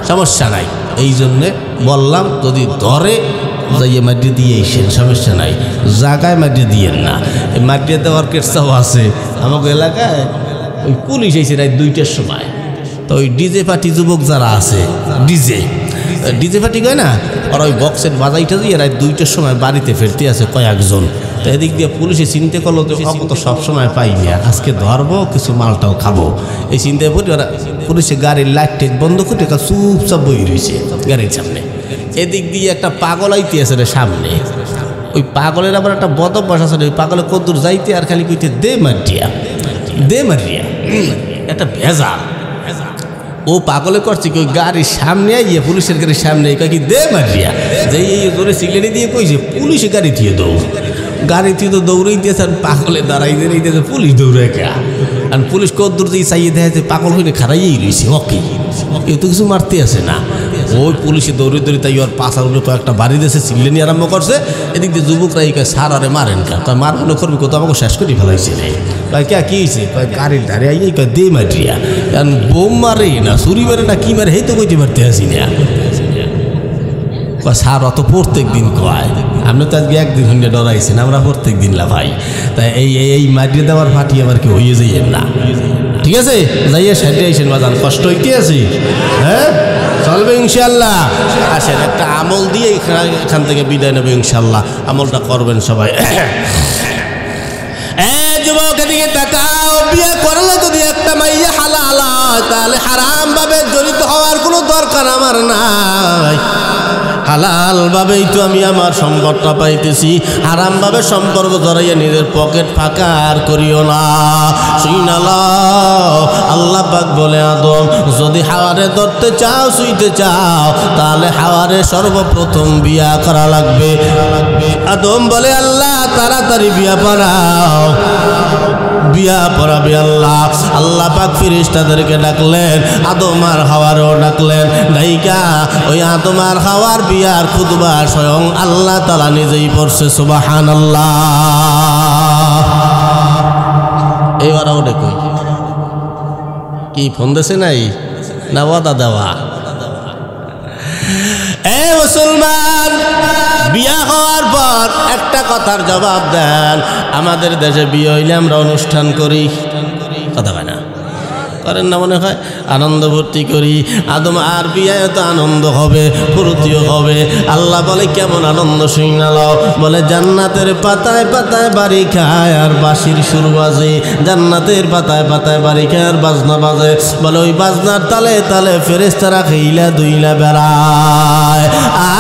সমস্যা নাই। এই জন্যে বললাম যদি ধরে যাইয়ে মাটিয়ে দিয়ে এসেন, সমস্যা নাই, জায়গায় মাটিয়ে দিয়েন না। এই মাটিয়ে দেওয়ার কেসটাও আছে আমাকে এলাকায়। ওই পুলিশ এসে রাত 2টার সময়, তো ওই ডিজে পার্টি যুবক যারা আছে ডিজে পার্টি কয় না, ওরা ওই বক্সের বাজাইটা দিয়ে রাত 2টার সময় বাড়িতে ফিরতে আছে কয়েকজন। তো এদিক দিয়ে পুলিশে চিনতে করলো যে অত তো সবসময় পাই না, আজকে ধরবো কিছু মালটাও খাবো, এই চিন্তায় পড়ি ওরা পুলিশে গাড়ির লাইট টেট বন্ধ করে চুপচাপ বই রয়েছে গাড়ির সামনে। এদিক দিয়ে একটা পাগল আইতে আছে রে সামনে, ওই পাগলের আবার একটা বদ অভ্যাস আছে, ওই পাগলে কদ্দূর যাইতে আর খালি কইতে দে মারিয়া একটা ভেজা। ও পাগলে করছে কি ওই গাড়ির সামনে আইয়ে পুলিশের গাড়ির সামনে কি দে মারিয়া যে এই জোরে সিগলেনি দিয়ে কইছে পুলিশে গাড়ি দিয়ে দৌড়, গাড়ি দিয়ে তো দৌড়েই দিয়েছে, আর পাগলে দাঁড়াই দিয়েছে, পুলিশ দৌড়ে কা, আর পুলিশ কদ্দূর দিয়ে চাইয়ে দেখে পাগল হইলে খারাইয়েই রয়েছে, ওকে কেউ তো কিছু মারতে আসে না। ওই পুলিশে দৌড়ে দৌড়ে তাই ওর পাশার উপরে কয়েকটা বাড়ি দিয়েছে, সিগলেনি আরম্ভ করছে। এদিক দিয়ে যুবকরা এই সার আরে মারেন কা, তাই মারগুলো করবি কত আমাকে শেষ করে ফেলাইছে রে, কয় কে কি হয়েছে, কয় গাড়ির ধারে আইয়ে কয় দে মারিয়া, এখন বোম মারে না চুরি মারে না কি মারে এই তো কইতে পারতে আসি না। স্যার অত প্রত্যেক দিন কয়, আপনি তো আজকে একদিন হইলে ডরাইছেন, আমরা প্রত্যেক দিন লাভাই, তাই এই মারিয়ে দেওয়ার ফাটি আমার কি হইয়ে যাইয়েন না, ঠিক আছে? যাইয়ে সাইডে আইসেন বাজান, কষ্ট হইতে আছি, হ্যাঁ চলবে ইনশাল্লাহ। আসেন একটা আমল দিয়ে এখান থেকে বিদায় নেবে ইনশাল্লাহ, আমলটা করবেন সবাই। যুবক দিকে তাকাও, বিয়ে করলে যদি একটা মাইয়া হালাল হয় তাহলে হারাম ভাবে জড়িত হওয়ার কোনো দরকার আমার নাই। হালাল ভাবেই তো আমি আমার সম্পদটা পাইতেছি, হারাম ভাবে সম্পর্ক জড়াইয়া নিজের পকেট ফাঁকা আর করিও না। শুনালাও আল্লাহ পাক বলে আদম যদি হাওয়ারে ধরতে চাও শুইতে চাও তাহলে হাওয়ারে সর্বপ্রথম বিয়া করা লাগবে। আদম বলে আল্লাহ তাড়াতাড়ি বিয়া পড়াও, বিয়া পড়াবে আল্লাহ। আল্লাহ পাক ফেরেশতাদেরকে ডাকলেন, আদম আর হাওয়ারও ডাকলেন, ডাইকা ওই আদম আর হাওয়ার বিয়ার খুতবা স্বয়ং আল্লাহ তাআলা নিজেই পড়ছে, সুবহানাল্লাহ। এইবার ওটা কই কি ফোন দেছে নাই না ওয়াদা দেওয়া? এ মুসলমান, বিয়া হওয়ার পর একটা কথার জবাব দেন। আমাদের দেশে বিয়ে হইলে আমরা অনুষ্ঠান করি, কথা হয় না, করেন না মনে হয়? আনন্দ ভর্তি করি। আদম আর বিয়ায় তো আনন্দ হবে, ফুর্তিও হবে। আল্লাহ বলে কেমন আনন্দ শুনালো, বলে জান্নাতের পাতায় পাতায় বাড়ি খায় আর বাঁশির সুর বাজে, জান্নাতের পাতায় পাতায় বাড়ি খায় আর বাজনা বাজে। বলে ওই বাজনার তালে তালে ফেরেশতারা খেইলা দুইলা বেড়ায়।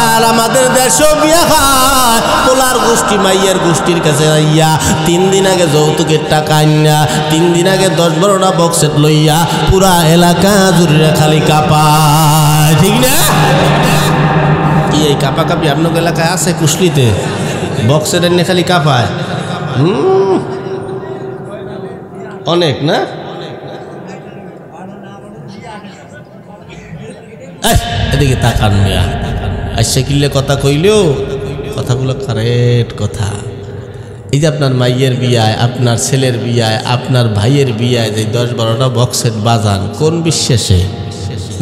আর আমাদের দেশও বিয়া খায়, পোলার গোষ্ঠী মাইয়ার গোষ্ঠীর কাছে আইয়া 3 দিন আগে যৌতুকের টাকা আইনা, 3 দিন আগে 10-12টা বক্সেট লইয়া পুরা এলাকা জুড়ে খালি কাঁপায়, ঠিক না? কি এই কাঁপাকাঁপি আপনার এলাকায় আছে? কুশলিতে বক্সের এনে খালি কাঁপায়, অনেক না? এদিকে তাকান মিয়া, আইসা কিনলে কথা কইলেও কথাগুলো কারেক্ট কথা। এই যে আপনার মাইয়ের বিয়ায়, আপনার ছেলের বিয়ায়, আপনার ভাইয়ের বিয়ায় যে 10-12টা বক্সেট বাজান, কোন বিশ্বাসে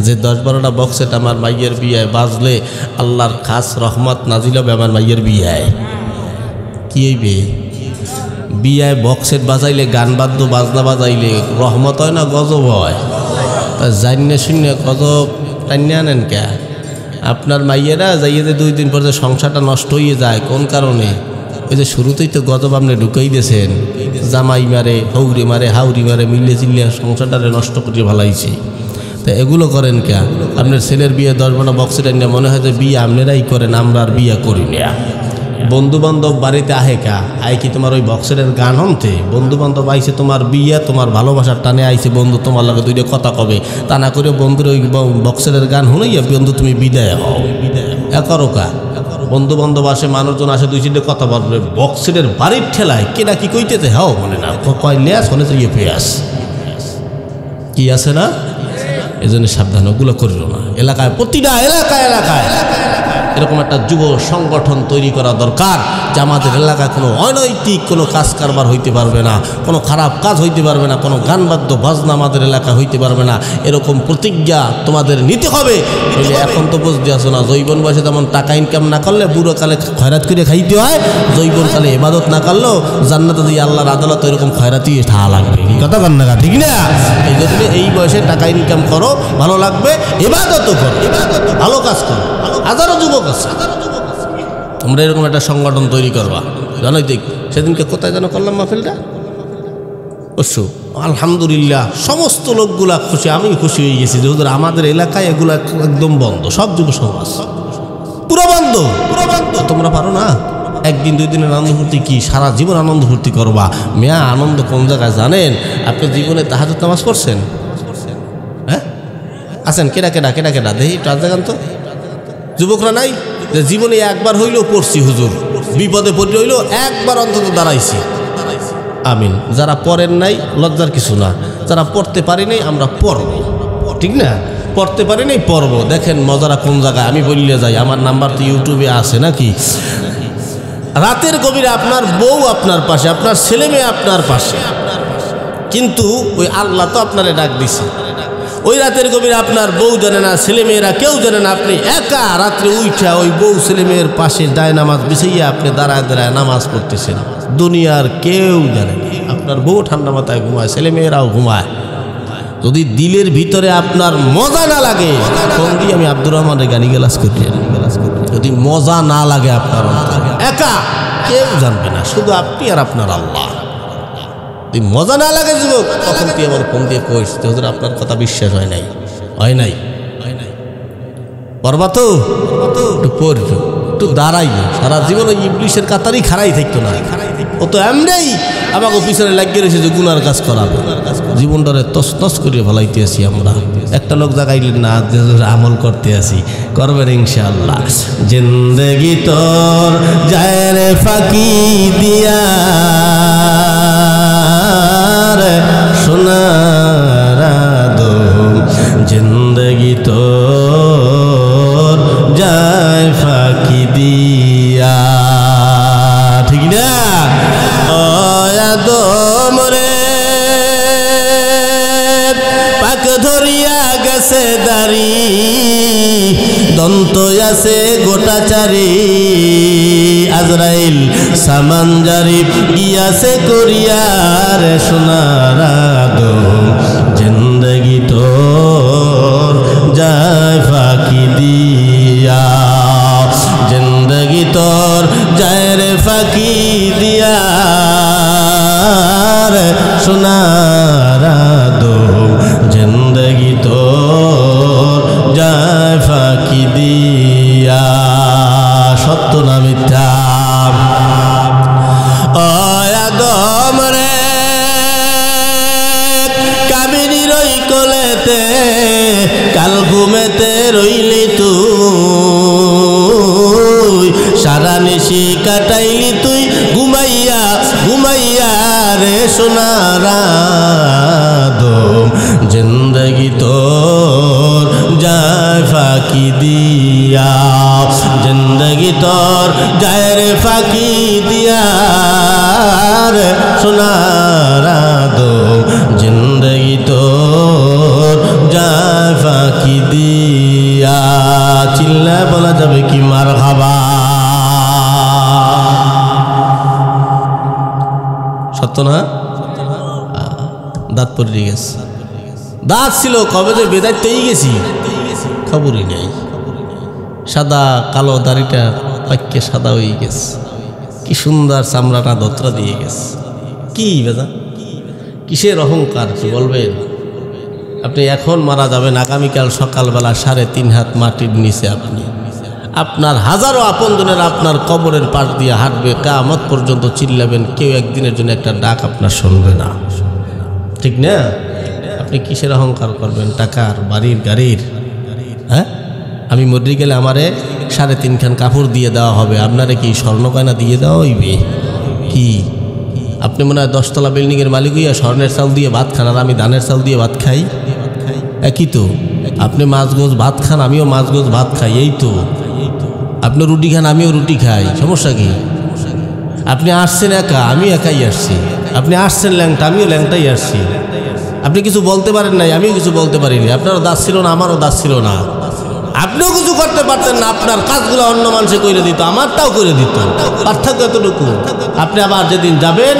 যে 10-12টা বক্সেট আমার মাইয়ের বিয়ায় বাজলে আল্লাহর খাস রহমত নাজিল হবে আমার মাইয়ের বিয়ায়? কি হইবে? বিয়ায় বক্সেট বাজাইলে, গান বাদ্য বাজনা বাজাইলে রহমত হয় না গজব হয়? তা জানিয়ে শুনে গজব টাইনে আনেন কে? আপনার মাইয়েরা যাইয়ে যে 2 দিন পর যে সংসারটা নষ্ট হয়ে যায়, কোন কারণে? ওই যে শুরুতেই তো গজব আপনি ঢুকাই দিয়েছেন, জামাই মারে, হৌরে মারে, হাউরি মারে, মিলে চিল্লে সংসারটারে নষ্ট করে ফেলাইছে। তা এগুলো করেন কে? আপনার ছেলের বিয়ে 10 বড় বক্সের নিয়ে মনে হয় যে বিয়ে আপনারাই করেন, আমরা আর বিয়ে করি না। বন্ধু বান্ধব বাড়িতে আহে কা আয় কি তোমার ওই বক্সের গান হমতে? বন্ধু বান্ধব আইছে তোমার বিয়ে, তোমার ভালোবাসার টানে আইছে বন্ধু তোমার লাগে দুইটা কথা কবে, তা না করে বন্ধুর ওই বক্সের গান শুনাইয়া বন্ধু তুমি বিদায় হও। একরো কা বন্ধু বান্ধব আসে, মানুষজন আসে, 2-3 কথা বলবে, বক্সের বাড়ির ঠেলায় কেনা কি কইতেছে হাও মনে না কয় লেস হলে তো ইয়ে পেয়ে আস কি আছে না। এই জন্য সাবধান, ওগুলো করিল না। এলাকায় প্রতিটা এলাকায় এরকম একটা যুব সংগঠন তৈরি করা দরকার যে আমাদের এলাকায় কোনো অনৈতিক কোনো কাজ কারবার হইতে পারবে না, কোনো খারাপ কাজ হইতে পারবে না, কোনো গানবাদ্য বাজনা আমাদের এলাকায় হইতে পারবে না। এরকম প্রতিজ্ঞা তোমাদের নিতে হবে। এখন তো বুঝতে আসো না, জৈবন বয়সে তেমন টাকা ইনকাম না করলে বুড়ো কালে খয়রাত করে খাইতে হয়, জৈবন কালে ইবাদত না করলেও জান্নাতে দিয়ে আল্লাহর আদালত এরকম খয়রাতি ঠা লাগবে। কথা বল না, ঠিক না? এই জন্য এই বয়সে টাকা ইনকাম করো, ভালো লাগবে, ইবাদতও করো, ভালো কাজ করো। হাজারো যুবক আছে, তোমরা এরকম একটা সংগঠন তৈরি করবা। রাজনৈতিক সেদিনকে কোথায় যেন করলাম মাহফিলটা, অবশ্য আলহামদুলিল্লাহ সমস্ত লোকগুলা খুশি, আমি খুশি হয়ে গেছি যে ওদের আমাদের এলাকায় এগুলো একদম বন্ধ, সব যুব সমাজ পুরো বন্ধ। তোমরা পারো না? 1 দিন 2 দিনের আনন্দ ফুর্তি কি সারা জীবন আনন্দ ফুর্তি করবা? মেয়া আনন্দ কোন জায়গায় জানেন? আপনি জীবনে তাহাজ্জুদ নামাজ পড়ছেন? হ্যাঁ আছেন? কেডা দেখি একটু দেখান তো। যুবকরা নাই যে জীবনে একবার হইলেও পড়ছি হুজুর, বিপদে পড়লে হইলেও একবার অন্তত দাঁড়াইছি। আমিন। যারা পড়েন নাই লজ্জার কিছু না, যারা পড়তে পারি নাই আমরা পড়ব, ঠিক না? পড়তে পারি নাই পড়ব। দেখেন মজারা কোন জায়গায়, আমি বললে যাই, আমার নাম্বার তো ইউটিউবে আছে নাকি। রাতের গভীরে আপনার বউ আপনার পাশে, আপনার ছেলে মেয়ে আপনার পাশে, কিন্তু ওই আল্লাহ তো আপনারে ডাক দিছে। ওই রাতের গভীরে আপনার বউ জানে না, ছেলে মেয়েরা কেউ জানে না, আপনি একা রাত্রে উঠা ওই বউ ছেলে মেয়ের পাশে দায় নামাজ বিছাইয়া আপনি দাঁড়ায় নামাজ পড়তেছেন। দুনিয়ার কেউ জানে না। আপনার বউ ঠান্ডা মাথায় ঘুমায়, ছেলে মেয়েরাও ঘুমায়। যদি দিলের ভিতরে আপনার মজা না লাগে, ফোন দিয়ে আমি আব্দুর রহমানের গালি গালাজ করি, যদি মজা না লাগে আপনার একা কেউ জানবে না, শুধু আপনি আর আপনার আল্লাহ। তুই মজা না লাগে যুবক, তখন তুই আমার ফোন দিয়ে কইস হুজুর আপনার কথা বিশ্বাস হয় নাই পড়বা তো একটু পড়বে, একটু দাঁড়াইবে। সারা জীবন ওই ইবলিশের কাতারই খাড়াই থাকতো না, ও তো এমনি আমাকে পিছনে লাগিয়ে রয়েছে যে গুনার কাজ করাবে। জীবনটারে তস করিয়ে ফেলাইতে আছি আমরা। একটা লোক জাগাইলেন না, আমল করতে আছি, করবেন ইনশাআল্লাহ। জিন্দেগি তোর যায় রে ফাঁকি দিয়া সোনার আদম, জিন্দেগি তোর যায় ফাঁকি দিয়া, ঠিক না? আদম রে পাক ধরিয়া গেছে দাড়ি, দন্ত আছে গোটা চারি, আজরাইল সামান জারি গিয়াছে করিয়ার সোনার আদম, জিন্দেগি তোর যায় ফাঁকি দিয়া, জিন্দেগি তোর যায় রে ফাঁকি দিয়া সোনার আদম, জিন্দেগি তোর যায় ফাঁকি দিয়া। সত্য না মিথ্যা? আদম রে কামিনীর ওই কোলেতে কাল ঘুমেতে রইলি তুই, সারা নিশি কাটাইলি তুই ঘুমাইয়া ঘুমাইয়া রে সোনার আদম, জিন্দেগি তোর যায় ফাঁকি দিয়া, জিন্দেগি তোর যায় রে ফাঁকি দিয়া রে সোনার আদম, জিন্দেগি তোর যায় ফাঁকি দিয়া। চিল্লা বলা যাবে কি মারহাবা? সত্য না? দাঁত পড়ে গেছে, দাঁত ছিল কবে যে বেদাইতেই গেছি খবরই নেই। সাদা কালো দাড়িটা পাইকে সাদা হয়ে গেছে, কি সুন্দর চামড়াটা দত্রা দিয়ে গেছে, কি কি বেজা কিসের অহংকার কি বলবেন? আপনি এখন মারা যাবেন, আগামীকাল সকালবেলা 3.5 হাত মাটির নিচে আপনার হাজারো আপনজনের আপনার কবরের পাশ দিয়ে হাঁটবে, কিয়ামত পর্যন্ত চিল্লাবেন, কেউ একদিনের জন্য একটা ডাক আপনার শুনবে না, ঠিক না? আপনি কিসের অহংকার করবেন? টাকার, বাড়ির, গাড়ির? হ্যাঁ, আমি মরে গেলে আমারে 3.5 খান কাপড় দিয়ে দেওয়া হবে, আপনারে কি স্বর্ণ গয়না দিয়ে দেওয়া হইবে? কি আপনি মনে হয় 10 তলা বিল্ডিংয়ের মালিক হইয়া স্বর্ণের চাল দিয়ে ভাত খান, আর আমি ধানের চাল দিয়ে ভাত খাই? একই তো। আপনি মাছ গোছ ভাত খান, আমিও মাছ গোছ ভাত খাই, এই তো। আপনি রুটি খান, আমিও রুটি খাই, সমস্যা কি? আপনি আসছেন একা, আমি একাই আসছি। আপনি আসছেন ল্যাংটা, আমিও ল্যাংটাই আসছি। আপনি কিছু বলতে পারেন নাই, আমিও কিছু বলতে পারিনি। আপনারও দাস ছিল না, আমারও দাস ছিল না। আপনিও কিছু করতে পারতেন না, আপনার কাজগুলো অন্য মানুষে করে দিত, আমারটাও করে দিত। পার্থক্য এতটুকু। আপনি আবার যেদিন যাবেন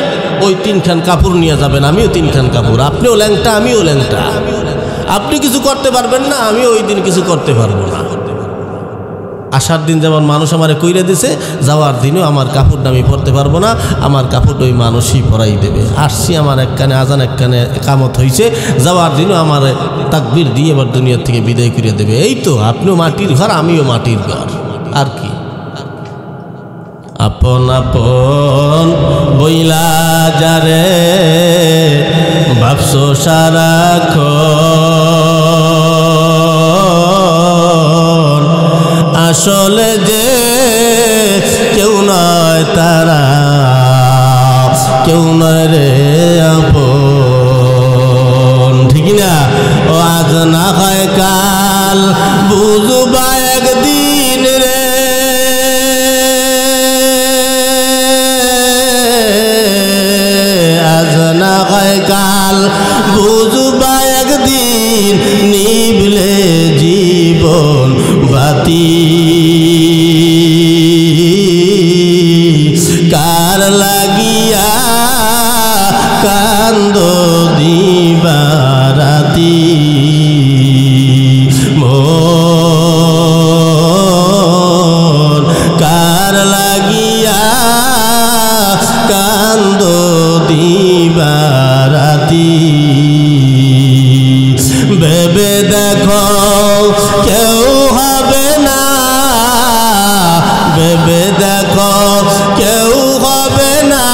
ওই 3 খান কাপড় নিয়ে যাবেন, আমিও 3 খান কাপড়। আপনিও ল্যাংটা, আমিও ল্যাংটা। আপনি কিছু করতে পারবেন না, আমিও ওই দিন কিছু করতে পারবো না। আসার দিন যেমন মানুষ আমারে কইরে দিছে, যাওয়ার দিনও আমার কাপড়টা আমি পরতে পারবো না, আমার কাপড়টা ওই মানুষই পরাই দেবে। আসছি, আমার এক কানে আজান, এক কানে একামত হয়েছে, যাওয়ার দিনও আমার তাকবীর দিয়ে এবার দুনিয়া থেকে বিদায় করে দেবে। এই তো, আপনিও মাটির ঘর, আমিও মাটির ঘর, আর কি? আপন আপন বইলা যারে ভাবছো সারাক্ষণ, আসলে যে কেউ নয় তারা, কেউ নয় রে আপন, ঠিক না? ও আজ না হয় কাল, বুঝবা একদিন রে, আজ না হয় কাল, বুঝবা একদিন, নিভলে জীবন বাতি, কার লাগিয়া কান্দ দিবারাতি, মন কার লাগিয়া কান্দ দিবারাতি, ভেবে দেখো কেউ হবে না, ভেবে দেখো কেউ হবে না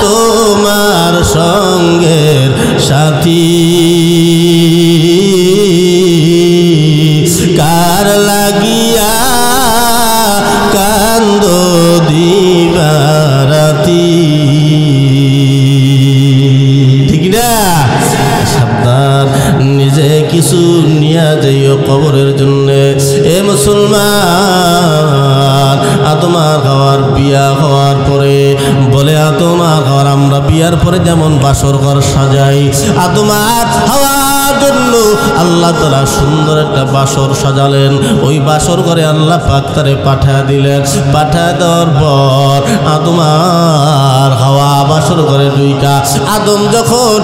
তোমার সঙ্গের সাথী, কার লাগিয়া কান্দ দিবারাতি, ঠিক না? সাবধান, নিজে কিছু নিয়ে যাইও কবরের জন্য। এ মুসলমান, তোমার খাওয়ার বিয়া হওয়ার পরে বলে, তোমার খাওয়ার আমরা বিয়ার পরে যেমন বাসর ঘর সাজাই, তোমার খাওয়ার জন্য আল্লাহ তাআলা সুন্দর একটা বাসর সাজালেন। ওই বাসর ঘরে আল্লাহ পাক তারে পাঠায় দিলেন। পাঠায় দেওয়ার পর তোমার হাওয়া বাসর ঘরে ঢুইকা, আদম যখন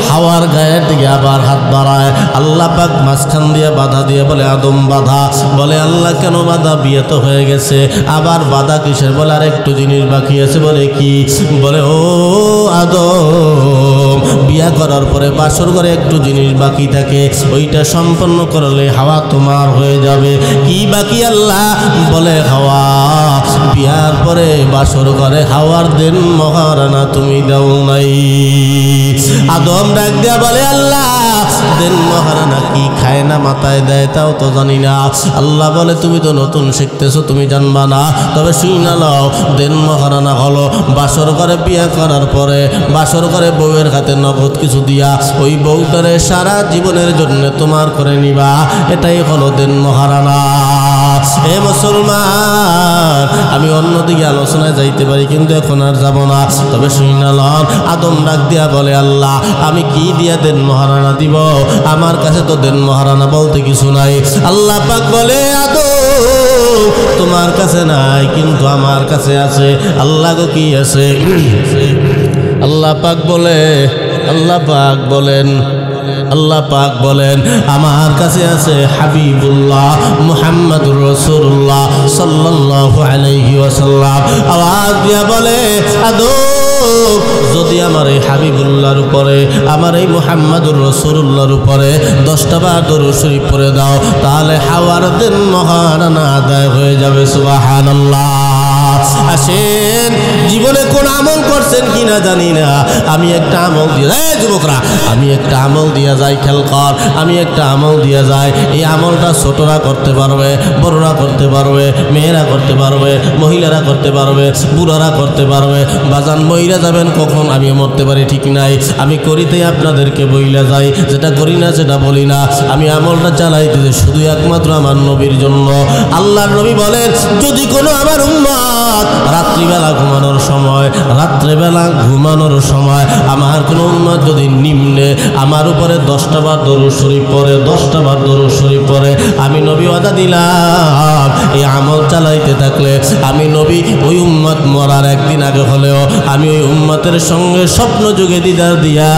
হাওয়ার গায়ের দিকে আবার হাত বাড়ায়, আল্লাহ পাক মাঝখান দিয়ে বাধা দিয়ে বলে, আদম বাধা। বলে, আল্লাহ কেন বাধা? বিয়ে তো হয়ে গেছে, আবার বাধা কিসের? বলে, আর একটু জিনিস বাকি আছে। বলে, কি? বলে, ও আদম, বিয়া করার পরে বাসর ঘরে একটু জিনিস বাকি থাকে, ওইটা সম্পন্ন করলে হাওয়া তোমার হয়ে যাবে। কি বাকি আল্লাহ? বলে, হাওয়া। বিয়ার পরে বাসর ঘরে হাওয়ার দেন মহারানা তুমি দাও নাই। আদম ডাক দিয়া বলে, আল্লাহ দেন মহারানা কি খায় না মাথায় দেয় তাও তো জানি না। আল্লাহ বলে, তুমি তো নতুন শিখতেছো, তুমি জানবা না, তবে শুই না লও। দেন মহারানা হলো বাসর ঘরে বিয়া করার পরে বাসর ঘরে বউয়ের হাতে নগদ কিছু দিয়া ওই বউটারে সারা জীবনের জন্য তোমার করে নিবা, এটাই হলো দেন মহারানা। হে মুসলমান, আমি অন্যদিকে আলোচনায় যাইতে পারি, কিন্তু এখন আর যাব না। তবে শুই না লন। আদম ডাক দিয়া বলে, আল্লাহ আমি কি দিয়া দেন মহারানা দিব? আমার কাছে তো দেন মহারানা বলতে কিছু নাই। আল্লাহ পাক বলে, আদম তোমার কাছে নাই, কিন্তু আমার কাছে আছে। আল্লাহ গো কি আছে? আল্লাহ পাক বলে, আল্লাহ পাক বলেন, আল্লাহ পাক বলেন, আমার কাছে আছে হাবিবুল্লাহ মুহাম্মাদুর রাসূলুল্লাহ সাল্লাল্লাহু আলাইহি ওয়াসাল্লাম। আওয়াজ দিয়া বলে, আদম যদি আমার এই হাবিবুল্লাহর উপরে আমার এই মুহাম্মাদুর রাসূলুল্লাহর উপরে 10টা বার দরুদ শরীফ পড়ে দাও তাহলে হাওয়ার দিন মহারানা আদায় হয়ে যাবে সুবহানাল্লাহ। আসেন জীবনে কোন আমল করছেন কিনা জানি না, আমি একটা আমল দিয়ে যুবকরা আমি একটা আমল দিয়া যাই, খেয়াল কর, আমি একটা আমল দিয়া যাই। এই আমলটা ছোটরা করতে পারবে, বড়রা করতে পারবে, মেয়েরা করতে পারবে, মহিলারা করতে পারবে, বুড়ারা করতে পারবে। বাজান মহিলা যাবেন কখন আমি মরতে পারি ঠিক নাই, আমি করিতেই আপনাদেরকে বইলা যাই, যেটা করি না সেটা বলি না। আমি আমলটা চালাইতে শুধু একমাত্র আমার নবীর জন্য। আল্লাহর নবী বলেন যদি কোনো আমার উম্মত রাত্রিবেলা ঘুমানোর সময় আমার কোনো উম্মত যদি নিম্নে আমার উপরে 10টা বার দরুদ শরীফ পড়ে, 10টা বার দরুদ শরীফ পড়ে, আমি নবী ওয়াদা দিলাম এই আমল চালাইতে থাকলে আমি নবী ওই উম্মত মরার একদিন আগে হলেও আমি ওই উম্মতের সঙ্গে স্বপ্ন যুগে দিদার দিয়া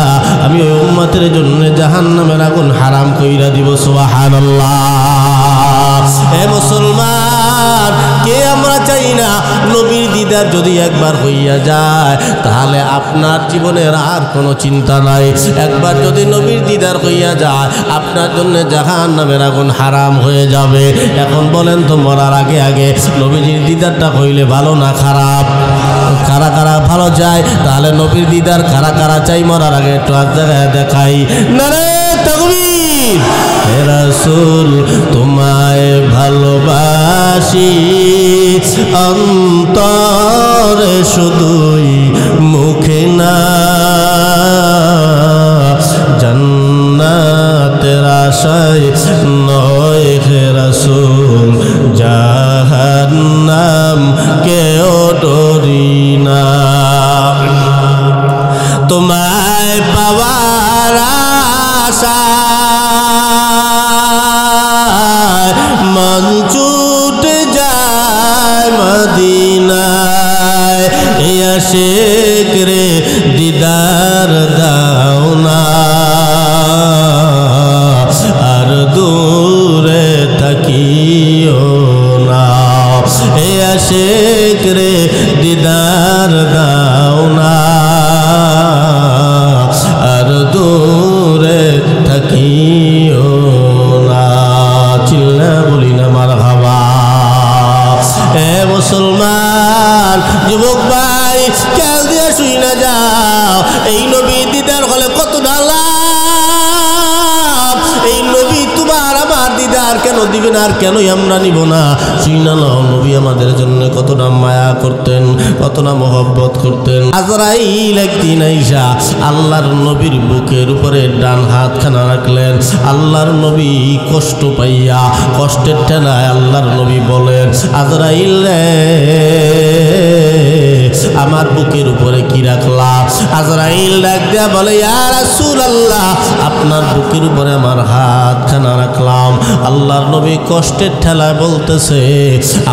আমি ওই উম্মতের জন্য জাহান্নামের আগুন হারাম কইরা দিব সুবহানাল্লাহ। হে মুসলমান, কে আমরা চাই না নবীর দিদার যদি একবার হইয়া যায় তাহলে আপনার জীবনের আর কোনো চিন্তা নাই। একবার যদি নবীর দিদার হইয়া যায় আপনার জন্য জাহান্নামের আগুন হারাম হয়ে যাবে। এখন বলেন তো মরার আগে আগে নবীজির দিদারটা হইলে ভালো না খারাপ? কারা কারা ভালো চাই? তাহলে নবীর দিদার কারা কারা চাই মরার আগে একটু এক জায়গায় দেখাই। নারে তাকবীর। হে রাসূল তোমায় ভালোবাসি অন্তরে শুধুই মুখে না, জান্নাতের আশায় নয় হে রাসূল জাহান্নাম কেউ ডরি না। তোমায় পাওয়ার আশায় মন ছুটে যায় মদিনায়, এ আশিক রে দিদার দাও না আর দূরে থাকিও না, এ আশিক রে দিদার দাও না আর দূরে থাকিও না। চিল্লা বলি না মারহাবা। এ মুসলমান যুবক ভাই খেয়াল দিয়ে শুই না যাও, এই নবী দিদার হলে কত ডালা, এই নবী তোমার আমার দিদার কেন দিবেন আর কেনই আমরা নিব না? শুই না নাও নবী আমাদের জন্য কতটা মায়া করতেন, কতটা মহব্বত করতেন। আজরাইল একদিন আইসা আল্লাহর নবীর বুকের উপরে ডান হাতখানা রাখলেন। আল্লাহর নবী কষ্ট পাইয়া কষ্টের ঠেলায় আল্লাহর নবী বলেন আজরাইল রে আমার বুকের উপরে কি রাখলা? আজরাইল ডাক দিয়া বলে ইয়া রাসূলুল্লাহ আপনার বুকের উপরে আমার হাতখানা রাখলাম। আল্লাহর নবী কষ্টের ঠেলায় বলতেছে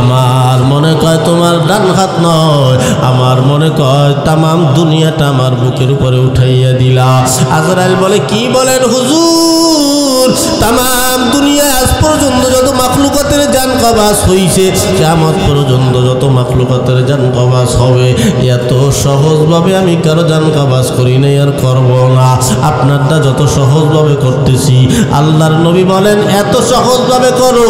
আমার মনে কয় তোমার ডান হাত নয়, আমার মনে কয় তামাম দুনিয়াটা আমার বুকের উপরে উঠাইয়া দিলা। আজরাইল বলে কি বলেন হুজুর, তামাম দুনিয়া আজ পর্যন্ত যত মাখলুকাতের জান কবাস হইছে কিয়ামত পর্যন্ত যত মাখলুকাতের জান কবাস হবে এত সহজভাবে আমি কারো জান কবাস করি নাই আর করব না, আপনারটা যত সহজভাবে করতেছি। আল্লাহর নবী বলেন এত সহজভাবে করো,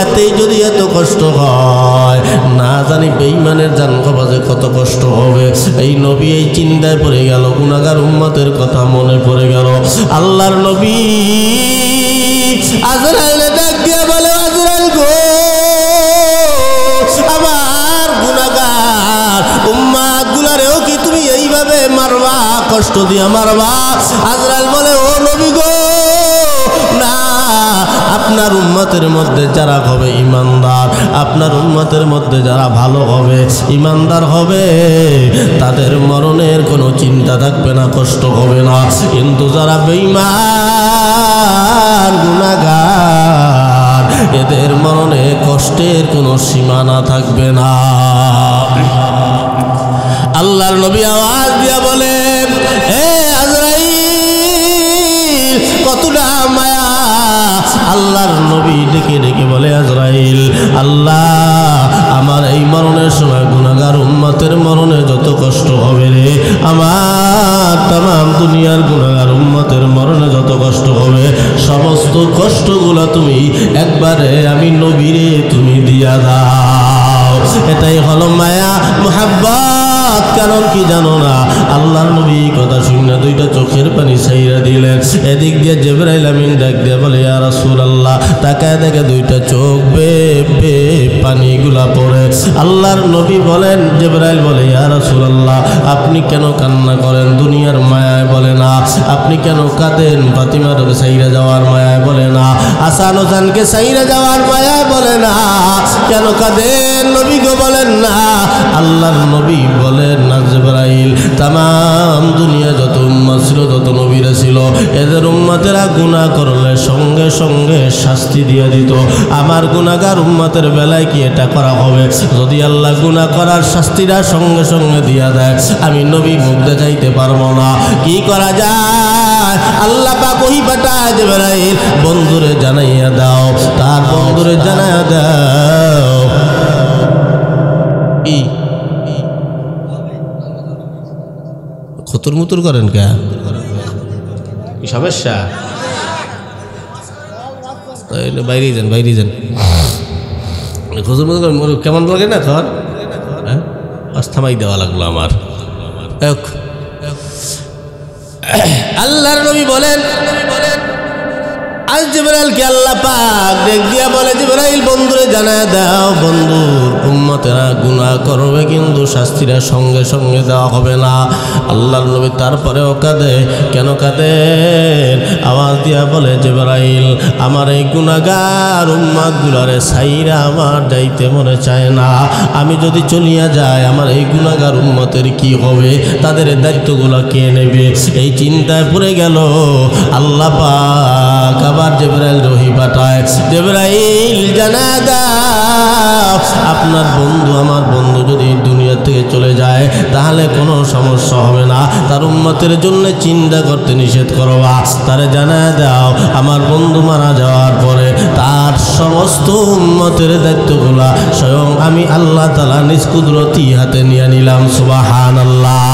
এতেই যদি এত কষ্ট হয় না জানি বেঈমানের জান কবাজে কত কষ্ট হবে। এই নবী এই চিন্তায় পড়ে গেল, গুনাহগার উম্মতের কথা মনে পড়ে গেল। আল্লাহর নবী আজরাইল ডাক দিয়ে বলে আজরাইল গো আমার গুনাহগার উম্মত গুলারেও কি তুমি এইভাবে মারবা, কষ্ট দিয়ে মারবা? আজরাইল বলে ও নবী গো না, আপনার উম্মতের মধ্যে যারা হবে ইমানদার, আপনার উম্মতের মধ্যে যারা ভালো হবে ইমানদার হবে তাদের মরণের কোনো চিন্তা থাকবে না, কষ্ট হবে না। কিন্তু যারা বেঈমান গুনাহগার এদের মরণে কষ্টের কোনো সীমানা থাকবে না। আল্লাহর নবী আওয়াজ দিয়া বলেন হে আজরাইল কতটা মায়া। আল্লাহর নবী ডেকে ডেকে বলে আজরাইল আল্লাহ আমার এই মরণের সময় গুনাহগার উম্মতের মরণে যত কষ্ট হবে রে, আমার তাম দুনিয়ার গুনাহগার উম্মতের মরণে যত কষ্ট হবে, সমস্ত কষ্টগুলো তুমি একবারে আমি নবীরে তুমি দিয়া দাও। এটাই হলো মায়া মুহাব্বত। কারণ কি জানো না, আল্লাহর নবী কথা শুনে দুইটা চোখের পানি ছাইরা দিলেন। এদিক দিয়ে জিবরাইল আমিন ডাক দিয়ে বলে, ইয়া রাসূলুল্লাহ, তাকায় দেখে দুইটা চোখ বে পানিগুলা পড়ে। আল্লাহর নবী বলেন, জিবরাইল বলে, ইয়া রাসূলুল্লাহ, আপনি কেন কান্না করেন? দুনিয়ার মায়ায় বলে না। আপনি কেন কাঁদেন? ফাতিমার ছাইরা যাওয়ার মায়ায় বলে না। হাসান হোসেনকে ছাইরা যাওয়ার মায়ায় বলে না। কেন কাঁদেন নবী গো বলেন না। আল্লাহর নবী বলেন না, জিবরাইল, তাম দুনিয়া যত উম্মত ছিল, যত নবীরা ছিল, এদের উম্মতেরা গুনাহ করলে সঙ্গে সঙ্গে শাস্তি দিয়ে দিত। আমার গুনাহগার উম্মতের বেলায় কি এটা করা হবে? যদি আল্লাহ গুনাহ করার শাস্তিটা সঙ্গে সঙ্গে দিয়া দেয়, আমি নবী মুখ দেখাইতে পারবো না। কি করা যায়? আল্লাহ পাক ওহী পাঠায়, জিবরাইল বন্ধুরে জানাইয়া দাও, তার বন্ধুরে জানাইয়া দাও। কি খতুর মুতুর করেন কে? কি সমস্যা? বাইরে যান, বাইরে যান। খতুর মুতুর করেন, কেমন লাগে না তোর? হ্যাঁ, থামাই দেওয়া লাগলো আমার। আল্লাহর নবী বলেন, আজ জিবরাইলকে আল্লাহ পাক দেখ দিয়া বলে, জিবরাইল বন্ধুরে জানায় দাও, বন্ধুর উম্মতেরা গুনাহ করবে কিন্তু শাস্তিরা সঙ্গে সঙ্গে দেওয়া হবে না। আল্লাহর নবী তারপরেও কাঁদে। কেন কাঁদেন? আওয়াজ দিয়া বলে, জিবরাইল, আমার এই গুনাহগার উম্মতগুলারে ছাইরা আমার যাইতে মনে চায় না। আমি যদি চলিয়া যাই, আমার এই গুনাহগার উম্মতের কি হবে? তাদের দায়িত্বগুলো কে নেবে? এই চিন্তায় পড়ে গেল। আল্লাহ পাক আবার জিবরাইল রহি পাঠায়, জিবরাইল জানা দাও, আপনার বন্ধু, আমার বন্ধু যদি দুনিয়া থেকে চলে যায় তাহলে কোনো সমস্যা হবে না। তার উম্মতের জন্য চিন্তা করতে নিষেধ করবা। তারে জানা দাও, আমার বন্ধু মারা যাওয়ার পরে তার সমস্ত উম্মতের দায়িত্বগুলা স্বয়ং আমি আল্লাহ তাআলা নিজ কুদরতি হাতে নিয়ে নিলাম। সুবহানাল্লাহ।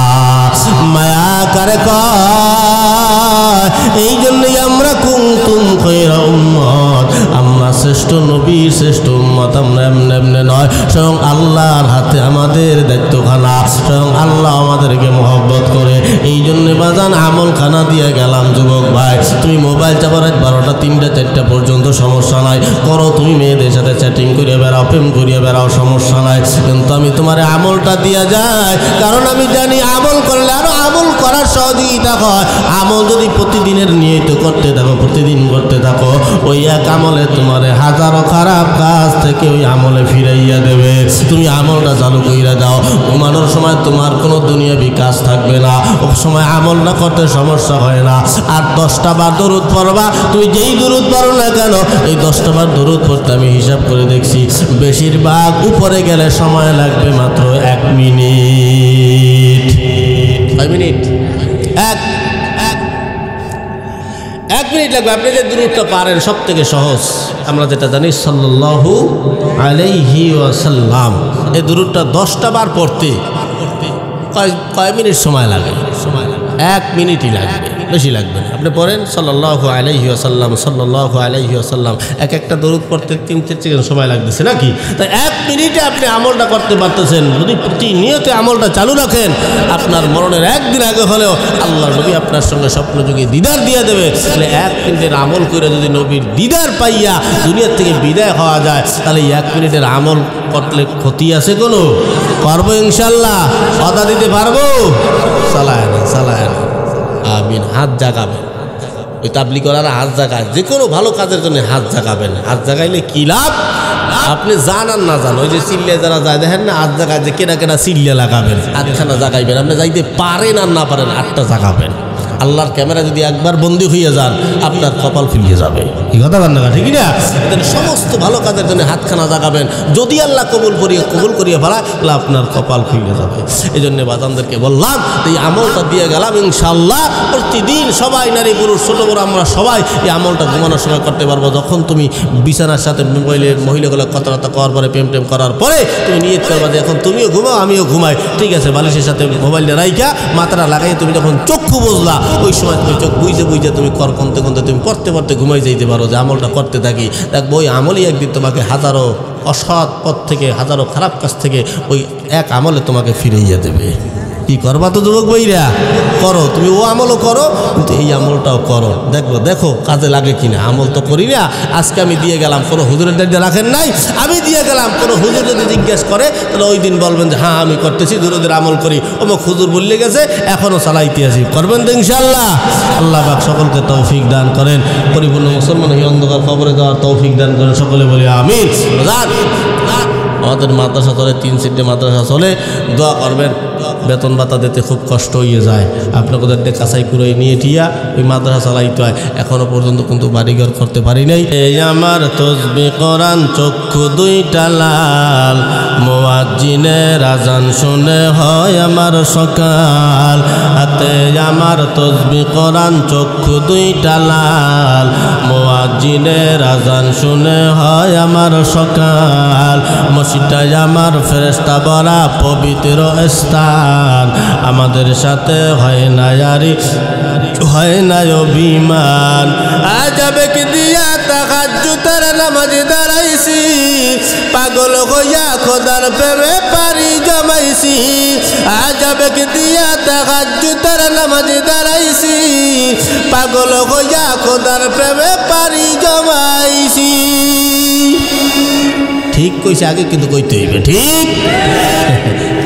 মায়া কারে কয়? এই জন্যই আমরা কুনতুম খায়রা উম্মত, আমরা শ্রেষ্ঠ নবী, শ্রেষ্ঠ উম্মত। আমরা এমনি এমনি নয়, স্বয়ং আল্লাহর হাতে আমাদের দায়িত্বখানা। স্বয়ং আল্লাহ আমাদেরকে মহব্বত করে। এই জন্য বাজান আমল খানা দিয়ে গেলাম। যুবক ভাই, তুমি মোবাইল চাপা রাত 12টা 3টা 4টা পর্যন্ত সমস্যা নাই, করো। তুমি মেয়েদের সাথে চ্যাটিং করে বেড়াও, প্রেম করিয়ে বেড়াও, সমস্যা নাই। কিন্তু আমি তোমার আমলটা দিয়া যাই, কারণ আমি জানি আমল করলে আরো আমল করার সহযোগিতা হয়। আমল যদি প্রতিদিনের নিয়ত করতে থাকো, প্রতিদিন করতে থাকো, ওই এক আমলে তোমার হাজারো খারাপ কাজ থেকে ওই আমলে ফিরাইয়া দেবে। তুমি আমলটা চালু কইরা দাও। ঘুমানোর সময় তোমার কোনো দুনিয়াবি কাজ থাকবে না, ও সময় আমলটা করতে সমস্যা হয় না। আর 10টা বার দরুদ পড়বা। তুমি যেই দরুদ পড়ো না কেন, এই 10টা বার দরুদ পড়তে আমি হিসাব করে দেখছি, বেশিরভাগ উপরে গেলে সময় লাগবে মাত্র 1 মিনিট। 5 মিনিট, এক মিনিট লাগবে। আপনি যে দরুদটা পারেন সব থেকে সহজ, আমরা যেটা জানি সাল্লাল্লাহু আলাইহি ওয়াসাল্লাম, এই দরুদটা 10টা বার পড়তে কয় মিনিট সময় লাগে? 1 মিনিটই লাগবে, বেশি লাগবে না। আপনি পড়েন সাল্লাল্লাহু আলাইহি ওয়াসাল্লাম, সাল্লাল্লাহু আলাইহি ওয়াসাল্লাম, এক একটা দরুদ পড়তে 3-4 সেকেন্ড সময় লাগতেছে নাকি? তাই 1 মিনিটে আপনি আমলটা করতে পারতেছেন। যদি প্রতিনিয়ত আমলটা চালু রাখেন, আপনার মরণের একদিন আগে হলেও আল্লাহ নবী আপনার সঙ্গে স্বপ্নযোগে দিদার দিয়ে দেবে। তাহলে 1 মিনিটের আমল করে যদি নবীর দিদার পাইয়া দুনিয়ার থেকে বিদায় হওয়া যায়, তাহলে 1 মিনিটের আমল করলে ক্ষতি আছে কোনো? পারবো ইনশাল্লাহ, কথা দিতে পারবো। চালায় না, চালায় না। আমিন। হাত জাগাবেন, ওই তাবলিগ করার হাত জাগায়, যে কোনো ভালো কাজের জন্য হাত জাগাবেন। হাত জাগাইলে কি লাভ? আপনি জান আর না জান, ওই যে চিল্লে যারা যায় দেখেন না, হাত জাগায় যে কেনা কেনা চিল্লে লাগাবেন, হাতখানা জাগাইবেন। আপনি যাইতে পারেন আর না পারেন, হাতটা জাগাবেন। আল্লাহর ক্যামেরা যদি একবার বন্দী হয়ে যান আপনার কপাল ফুলিয়ে যাবে। এই কথা বলেন না ঠিক না? সমস্ত ভালো কাজের জন্য হাতখানা জাগাবেন, যদি আল্লাহ কবুল করিয়ে ফেলায় তাহলে আপনার কপাল ফুলিয়ে যাবে। এই জন্য বাজানদেরকে বললাম এই আমলটা দিয়ে গেলাম, ইনশাআল্লাহ প্রতিদিন সবাই নারী পুরুষ ছোট বড় আমরা সবাই এই আমলটা ঘুমানোর সময় করতে পারবো। যখন তুমি বিছানার সাথে মোবাইলের মহিলাগুলো কথাবার্তা করার পরে প্রেম করার পরে তুমি নিয়ত করবা যে এখন তুমিও ঘুমাও আমিও ঘুমাই, ঠিক আছে, বালিশের সাথে মোবাইলটা রাইখা মাথাটা লাগাই তুমি যখন চক্ষু বুঝলা ওই সময় তুমি চোখ বুঝে তুমি কনতে তুমি পড়তে ঘুমাই যাইতে পারো। যে আমলটা করতে থাকি দেখবো ওই আমলই একদিন তোমাকে হাজারো অসৎ পথ থেকে হাজারো খারাপ কাজ থেকে ওই এক আমলে তোমাকে ফিরাইয়া দেবে। কি করবা তো যুবক ভাইরা, করো তুমি ও আমলও করো কিন্তু এই আমলটাও করো, দেখো কাজে লাগে কিনা। আমল তো করি না, আজকে আমি দিয়ে গেলাম, কোনো হুজুরের দায়িত্ব রাখেন নাই, আমি দিয়ে গেলাম, কোনো হুজুর যদি জিজ্ঞেস করে তাহলে ওই দিন বলবেন যে হ্যাঁ আমি করতেছি, দুরুদের আমল করি, অমুক হুজুর বললে গেছে এখনও চালাইতে আছি, করবেন তো ইনশাআল্লাহ। আল্লাহ পাক সকলকে তৌফিক দান করেন, পরিপূর্ণ মুসলমান এই অন্ধকার কবরে দেওয়ার তৌফিক দান করেন, সকলে বলি আমিন। আমাদের মাদ্রাসা চলে, 3 সিটে মাদ্রাসা চলে, দোয়া করবেন। বেতন ভাতা দিতে খুব কষ্ট হয়ে যায়, আপনাদের কাছাই করে নিয়ে টিয়া ওই মাদ্রাসা চালাইতে হয়। এখনো পর্যন্ত কিন্তু বাড়িঘর করতে পারি নাই। এই আমার তসবিহ কোরআন চক্ষু দুইটা লাল, মুয়াজ্জিনের আযান শুনে হয় আমার সকাল। হাতে আমার তসবিহ কোরআন চক্ষু দুইটা লাল, মুয়াজ্জিনের আযান শুনে হয় আমার সকাল। মসজিদটাই আমার ফেরেশতা ভরা পবিত্র স্থান, আমাদের সাথে হয় না ইয়ারি হয় না অভিমান। আজাবে কি দিয়া তাহাজ্জুদের নামাজ দাঁড়াইছি, পাগল হইয়া খোদার প্রেমে পারি জমাইছি। আজাবে কি দিয়া তাহাজ্জুদের নামাজ দাঁড়াইছি, পাগল হইয়া খোদার প্রেমে পারি জমাইছি। ঠিক কইছে আগে কিন্তু কইতে হইবে ঠিক,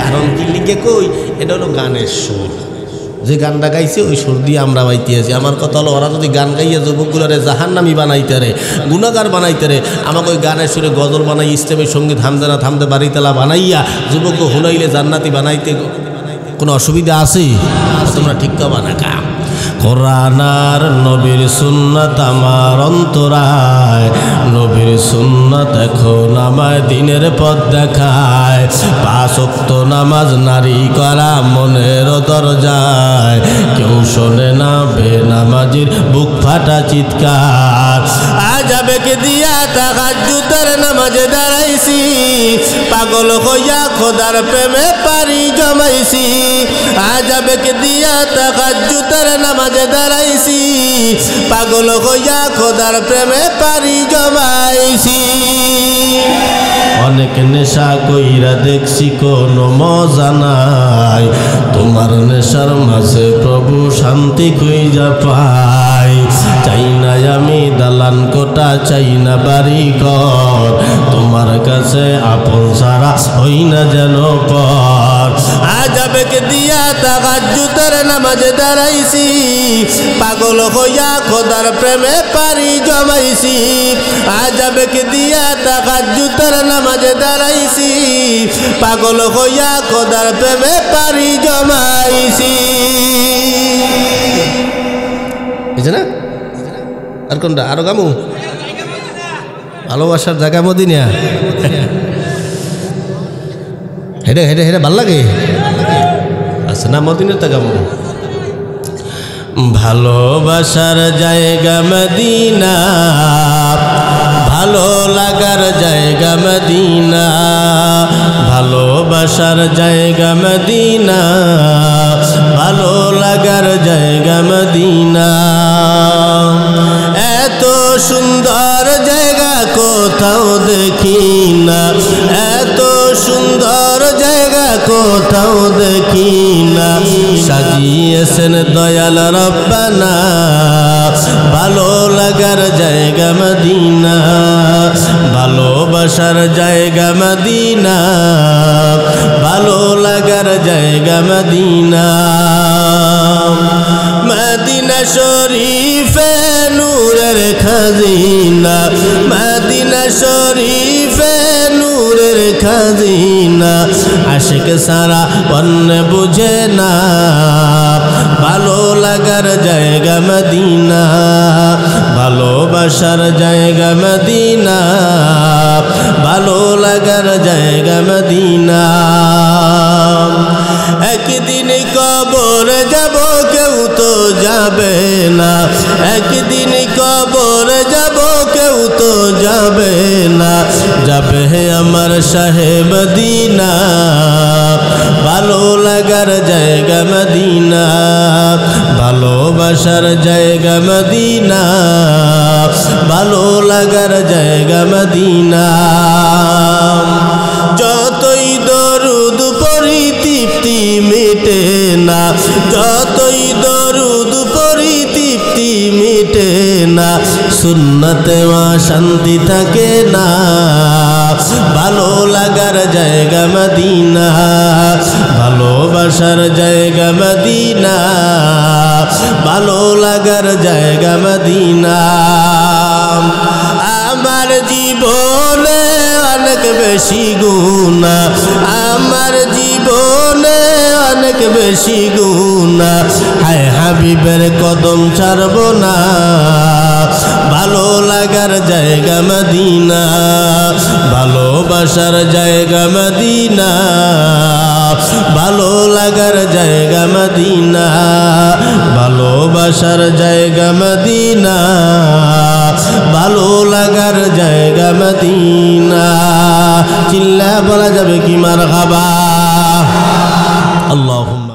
কারণ কি লিখে কই এটা হলো গানের সুর, যে গানটা গাইছে ওই সুর দিয়ে আমরা বাইতে আছি। আমার কথা হলো ওরা যদি গান গাইয়া যুবকগুলোরে জাহান্নামী বানাইতে রে, গুণাগার বানাইতে রে, আমাকে ওই গানের সুরে গজল বানাই, ইসলামী সঙ্গীত হামদে না থামদে বাড়িতেলা বানাইয়া যুবক হুনাইলে জান্নাতি বানাইতে কোনো অসুবিধা আছে? তোমরা ঠিক কবা না কা। কোরআন আর নবীর সুন্নাত আমার অন্তরায়, নবীর সুন্নাত এখন আমায় দিনের পথ দেখায়। 5 ওয়াক্ত নামাজ নারী করা মনের দরজায়, কেউ শোনে না বেনামাজির বুক ফাটা চিৎকার। আজাবে কে দিয়া তাহাজ্জুদের নামাজে দাঁড়াইছি, পাগল হইয়া খোদার প্রেমে পারি জমাইছি। আজাবে কে দিয়া তাহাজ্জুদের নামাজে দাঁড়াইছি, পাগল হইয়া খোদার প্রেমে পারি জমাইছি। অনেক নেশা কইরা দেখছি কোনো মজা নাই, তোমার নেশার মাঝে প্রভু শান্তি কইরা পাই। চাই না আমি দালান কোটা, চাই না বাড়ি ঘর, তোমার কাছে আপন সারা হই না যেন পর। আজাবে কে দিয়া তাহাজ্জুদের নামাজে দাঁড়াইছি, পাগল হইয়া খোদার প্রেমে পারি জমাইছি। আজাবে কে দিয়া তাহাজ্জুদের নামাজে দাঁড়াইছি, পাগল হইয়া খোদার প্রেমে পারি জমাইছি। বুঝছে না? আর কোনটা আরো গামু ভালোবাসার জায়গা মদিনা, হেডে হেডে হেডে ভাল লাগে। আচ্ছা না মদিনাতে গামু। ভালোবাসার জায়গা মদিনা, ভালো লাগার জায়গা মদিনা, ভালোবাসার জায়গা মদিনা, ভালো লাগার জায়গা মদিনা। এত সুন্দর জায়গা কোথাও দেখি না, এত সুন্দর জায়গা কোথাও দেখি না। সাজিয়েছেন দয়াল রব্বানা, ভালো লাগার জায়গা মদিনা, ভালোবাসার জায়গা মদিনা, ভালো লাগার জায়গা মদিনা। মদিনা শরীফে নূরের খাজিনা, মদিনা শরীফে নূরের খাজিনা। আশিক সারা অন্য বুঝে না, ভালো লাগার জায়গা মদিনা, ভালোবাসার জায়গা মদিনা, ভালো লাগার জায়গা মদিনা। একদিন কবর যাব কেউ তো যাবে না, একদিন কবর যাব কেউ তো যাবে না, যাবে আমার শাহে মদিনা, ভালো লাগার জায়গা মদিনা, ভালোবাসার জায়গা মদিনা, ভালো লাগার জায়গা মদিনা। যতই দরুদ পড়ি তৃপ্তি মিটে না, যতই দরুদ পড়ি তৃপ্তি মিটে না, সুন্নতে মা শান্তি থাকে না, ভালো লাগার জায়গা মদিনা, ভালোবাসার জায়গা মদিনা, ভালো লাগার জায়গা মদিনা। আমার জীবনে অনেক বেশি গুনাহ, আমার জীবনে অনেক বেশি গুনাহ, হায় হাবিবের কদম ছাড়ব না, ভালো লাগার জায়গা মদিনা, ভালোবাসার জায়গা মদিনা, ভালো লাগার জায়গা মদিনা, ভালোবাসার জায়গা মদিনা, ভালো লাগার জায়গা মদিনা। চিল্লা বলা যাবে কি মারহাবা। আল্লাহুম্মা